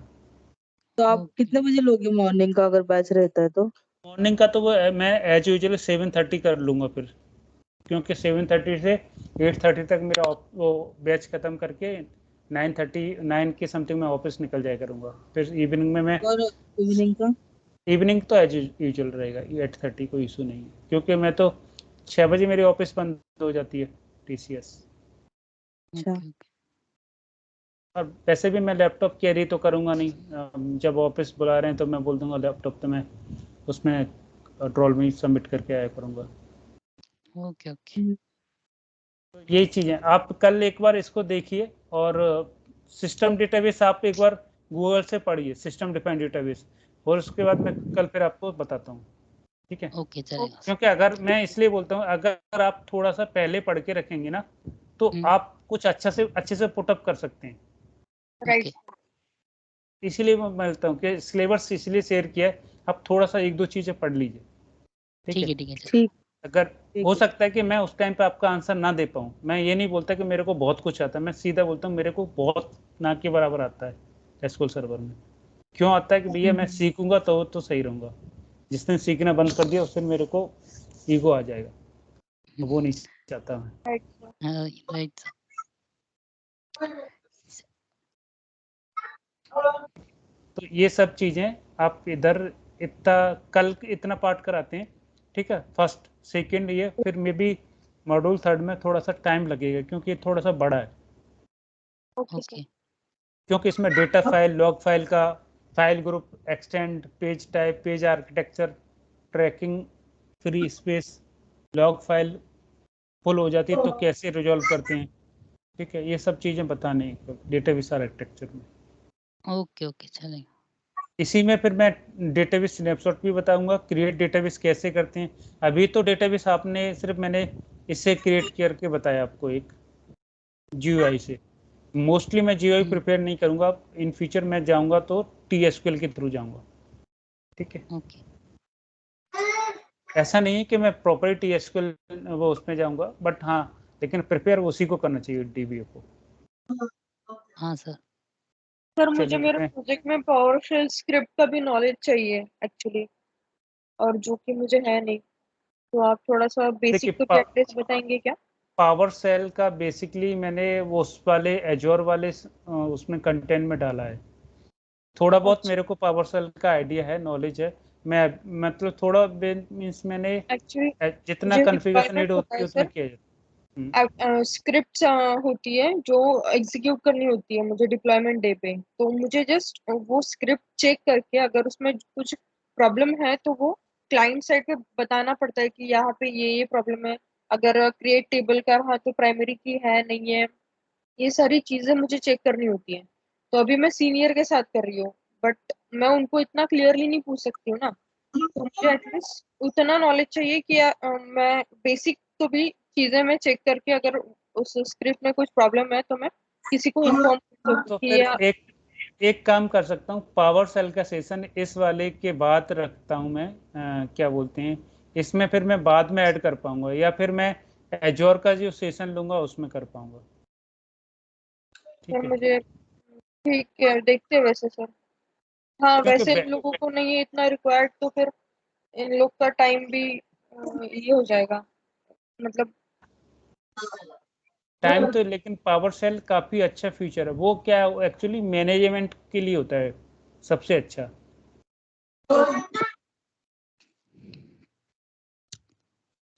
E: तो आप
D: ओके
E: कितने बजे लोगे मॉर्निंग का अगर बैच रहता है तो?
A: मॉर्निंग का तो वो मैं एज यूजल 7:30 कर लूँगा फिर, क्योंकि 7:30 से 8:30 तक मेरा वो बैच ख़त्म करके 9:30 के समथिंग में ऑफिस निकल जाया करूँगा। फिर इवनिंग में मैं,
E: और इवनिंग का?
A: इवनिंग तो एज यूजल रहेगा 8:30, कोई इशू नहीं है, क्योंकि मैं तो 6 बजे मेरी ऑफिस बंद हो जाती है TCS।
E: अच्छा।
D: ओके।
A: और वैसे भी मैं लैपटॉप कैरी तो करूँगा नहीं, जब ऑफिस बुला रहे हैं तो मैं बोल दूँगा लैपटॉप तो मैं उसमें ड्रॉल में सबमिट करके आया करूँगा।
D: Okay okay.
E: हम्म,
A: यही चीज़ें आप कल एक बार इसको देखिए, और सिस्टम डेटाबेस आप एक बार गूगल से पढ़िए, सिस्टम डिफाइंड डेटाबेस, और उसके बाद मैं कल फिर आपको बताता हूँ, ठीक है।
D: ओके चलेगा सर।
A: क्योंकि अगर मैं इसलिए बोलता हूँ, अगर आप थोड़ा सा पहले पढ़ के रखेंगे ना, तो
D: हम्म
A: आपको कुछ अच्छे से पुटअप कर सकते हैं।
B: राइट।
D: ओके
A: इसीलिए मैं बोलता हूँ कि सिलेबस इसलिए शेयर किया है, आप थोड़ा सा 1-2 चीजें पढ़ लीजिए, ठीक
D: ठीक
A: है।
D: है ठीक है चलो।
E: ठीक
A: अगर
E: ठीक
A: हो
E: है।
A: सकता है कि मैं उस टाइम पे आपका आंसर ना दे पाऊँ, मैं ये नहीं बोलता कि मेरे को बहुत कुछ आता है, मैं सीधा बोलता हूँ मेरे को बहुत ना के बराबर आता है एसक्यूएल सर्वर में। क्यों आता है कि भैया मैं सीखूंगा तो सही रहूंगा। जिस दिन सीखना बंद कर दिया उस दिन मेरे को ईगो आ जाएगा, तो वो नहीं चाहता मैं।
B: Right sir.
D: राइट
A: तो ये सब चीजें आप इधर कल इतना पार्ट कराते हैं, ठीक है। फर्स्ट सेकंड ये फिर मे बी मॉड्यूल 3 में थोड़ा सा टाइम लगेगा क्योंकि ये थोड़ा सा बड़ा है,
B: ओके सर।
D: ओके
A: क्योंकि इसमें डेटा फाइल, लॉग फाइल का file group, extend, page type, page architecture, tracking, free space, log file full हो जाती है तो कैसे रिजॉल्व करते हैं, ठीक है। ये सब चीजें बताने हैं डेटाबेस आर्किटेक्चर में।
D: ओके ओके चलेगा।
A: इसी में फिर मैं डेटाबेस स्नैपशॉट भी बताऊंगा, क्रिएट डेटाबेस कैसे करते हैं। अभी तो डेटाबेस आपने सिर्फ मैंने इससे क्रिएट करके बताया आपको एक जीयूआई से। मोस्टली मैं जीयूआई प्रिपेयर नहीं करूंगा, इन फ्यूचर मैं जाऊंगा तो टीएसक्यूएल के थ्रू जाऊंगा, ठीक है।
D: ओके
A: ऐसा नहीं है कि मैं प्रॉपर टीएसक्यूएल वो उसमें जाऊंगा, बट हाँ लेकिन प्रिपेयर उसी को करना चाहिए, डीबीए को।
D: हाँ सर।
B: सर मुझे
A: चलिए
B: मेरे प्रोजेक्ट में पावरशेल स्क्रिप्ट का भी नॉलेज चाहिए एक्चुअली, और जो कि मुझे है नहीं, तो आप थोड़ा सा बेसिक
A: देखिए
B: तो प्रैक्टिस बताएंगे क्या?
A: पावर सेल का बेसिकली मैंने वो उस वाले एजोर वाले उसमें कंटेंट में डाला है। थोड़ा बहुत
B: अच्छा।
A: मेरे को पावर सेल का आइडिया है, नॉलेज है। मैं मतलब थोड़ा मीन्स मैंने
B: एक्चुअली
A: जितना
B: मुझे
A: कॉन्फ़िगरेशन
B: डिप्लॉयमेंट
A: नीड
B: होता
A: होती
B: है
A: है उतना
B: सर,
A: किया जाता है।
B: स्क्रिप्ट होती है जो एग्जीक्यूट करनी होती है मुझे डिप्लॉयमेंट डे पे, तो मुझे जस्ट वो स्क्रिप्ट चेक करके अगर उसमें कुछ प्रॉब्लम है तो वो क्लाइंट साइड पे बताना पड़ता है कि यहाँ पे ये प्रॉब्लम है। अगर क्रिएट टेबल का रहा तो प्राइमरी की है नहीं है, ये सारी चीजें मुझे चेक करनी होती है। तो अभी मैं सीनियर के साथ कर रही हूँ, बट मैं उनको इतना क्लियरली नहीं पूछ सकती हूँ ना, तो मुझे एटलीस्ट उतना नॉलेज चाहिए कि मैं बेसिक तो भी चीजें मैं चेक करके अगर उस स्क्रिप्ट में कुछ प्रॉब्लम है तो मैं किसी को इन्फॉर्म कर सकूँ
A: तो
B: कि
A: फिर एक काम कर सकता हूँ, पावर सेल का सेशन इस वाले के बाद रखता हूँ मैं, क्या बोलते हैं, इसमें फिर मैं बाद में ऐड कर पाऊंगा, या फिर मैं एजोर का जो सेशन लूंगा उसमें कर पाऊंगा, ठीक
B: सर
A: है।
B: मुझे ठीक है, देखते हैं वैसे सर। हाँ
A: क्योंकि
B: वैसे इन लोगों को नहीं है इतना रिक्वायर्ड, तो फिर इन लोग का टाइम भी ये हो जाएगा, मतलब
A: टाइम तो, लेकिन पावर सेल काफी अच्छा फीचर है। वो क्या एक्चुअली मैनेजमेंट के लिए होता है सबसे अच्छा।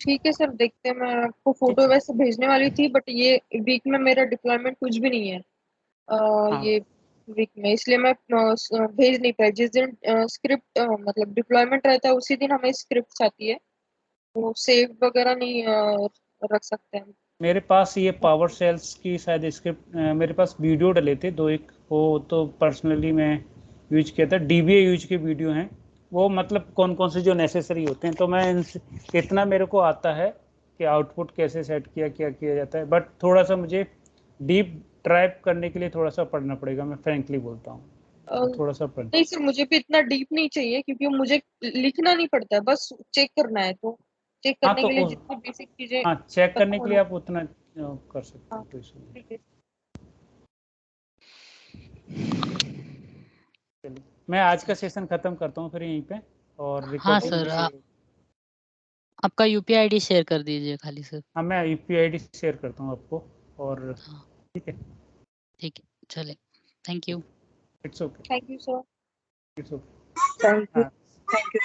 B: ठीक है सर, देखते हैं। मैं आपको
A: ठीक
B: फोटो
A: है।
B: वैसे भेजने वाली थी, बट ये वीक में मेरा डिप्लॉयमेंट कुछ भी नहीं है।
A: हाँ
B: ये वीक में, इसलिए मैं भेज नहीं पाई। जिस दिन स्क्रिप्ट मतलब डिप्लॉयमेंट रहता है उसी दिन हमें स्क्रिप्ट आती है, वो सेव वगैरह नहीं रख सकते हैं।
A: मेरे पास ये पावर सेल्स की शायद स्क्रिप्ट, मेरे पास वीडियो डले थे दो एक, वो तो पर्सनली मैं यूज किया था, डीबीए यूज के वीडियो हैं वो, मतलब कौन कौन से जो नेसेसरी होते हैं। तो मैं इतना मेरे को आता है कि आउटपुट कैसे सेट क्या किया जाता है, बट थोड़ा सा मुझे डीप ड्राइव करने के लिए थोड़ा सा पढ़ना पड़ेगा, मैं फ्रेंकली बोलता हूँ, तो थोड़ा सा पढ़।
B: नहीं सर, मुझे भी इतना डीप नहीं चाहिए, क्योंकि मुझे लिखना नहीं पड़ता है, बस चेक करना है। तो चेक
A: हाँ
B: करने
A: तो
B: के लिए जितनी बेसिक चीजें
A: हाँ चेक
B: पता
A: करने के लिए
B: होना।
A: आप उतना कर सकते
B: हाँ
A: हैं, तो इसलिए
B: ठीक है।
A: चलिए मैं आज का सेशन खत्म करता हूँ फिर यहीं पे, और
D: हाँ
A: रिकॉर्डिंग
D: सर
A: भी।
D: आपका यूपीआई आईडी शेयर कर दीजिए खाली सर।
A: हाँ मैं यूपीआईडी शेयर करता हूँ आपको, और
D: हाँ
A: ठीक है।
D: ठीक है चले। Thank you.
A: It's okay,
B: thank you sir.
A: It's okay.
E: Thank you.
A: हाँ
E: थैंक यू।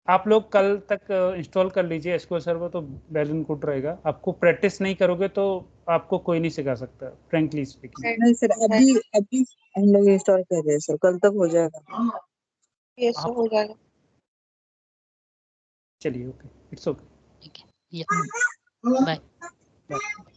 A: आप लोग कल तक इंस्टॉल कर लीजिए एसक्यूएल सर्वर, तो वेल एंड गुड रहेगा। आपको प्रैक्टिस नहीं करोगे तो आपको कोई नहीं सिखा सकता, फ्रेंकली स्पीकिंग।
E: नहीं सर, अभी अभी हम लोग इंस्टॉल कर रहे हैं सर, कल तक हो जाएगा।
B: यस सर,
A: आप
B: हो जाएगा।
A: चलिए, ओके, इट्स ओके,
D: ठीक है या बाय।
A: बाय।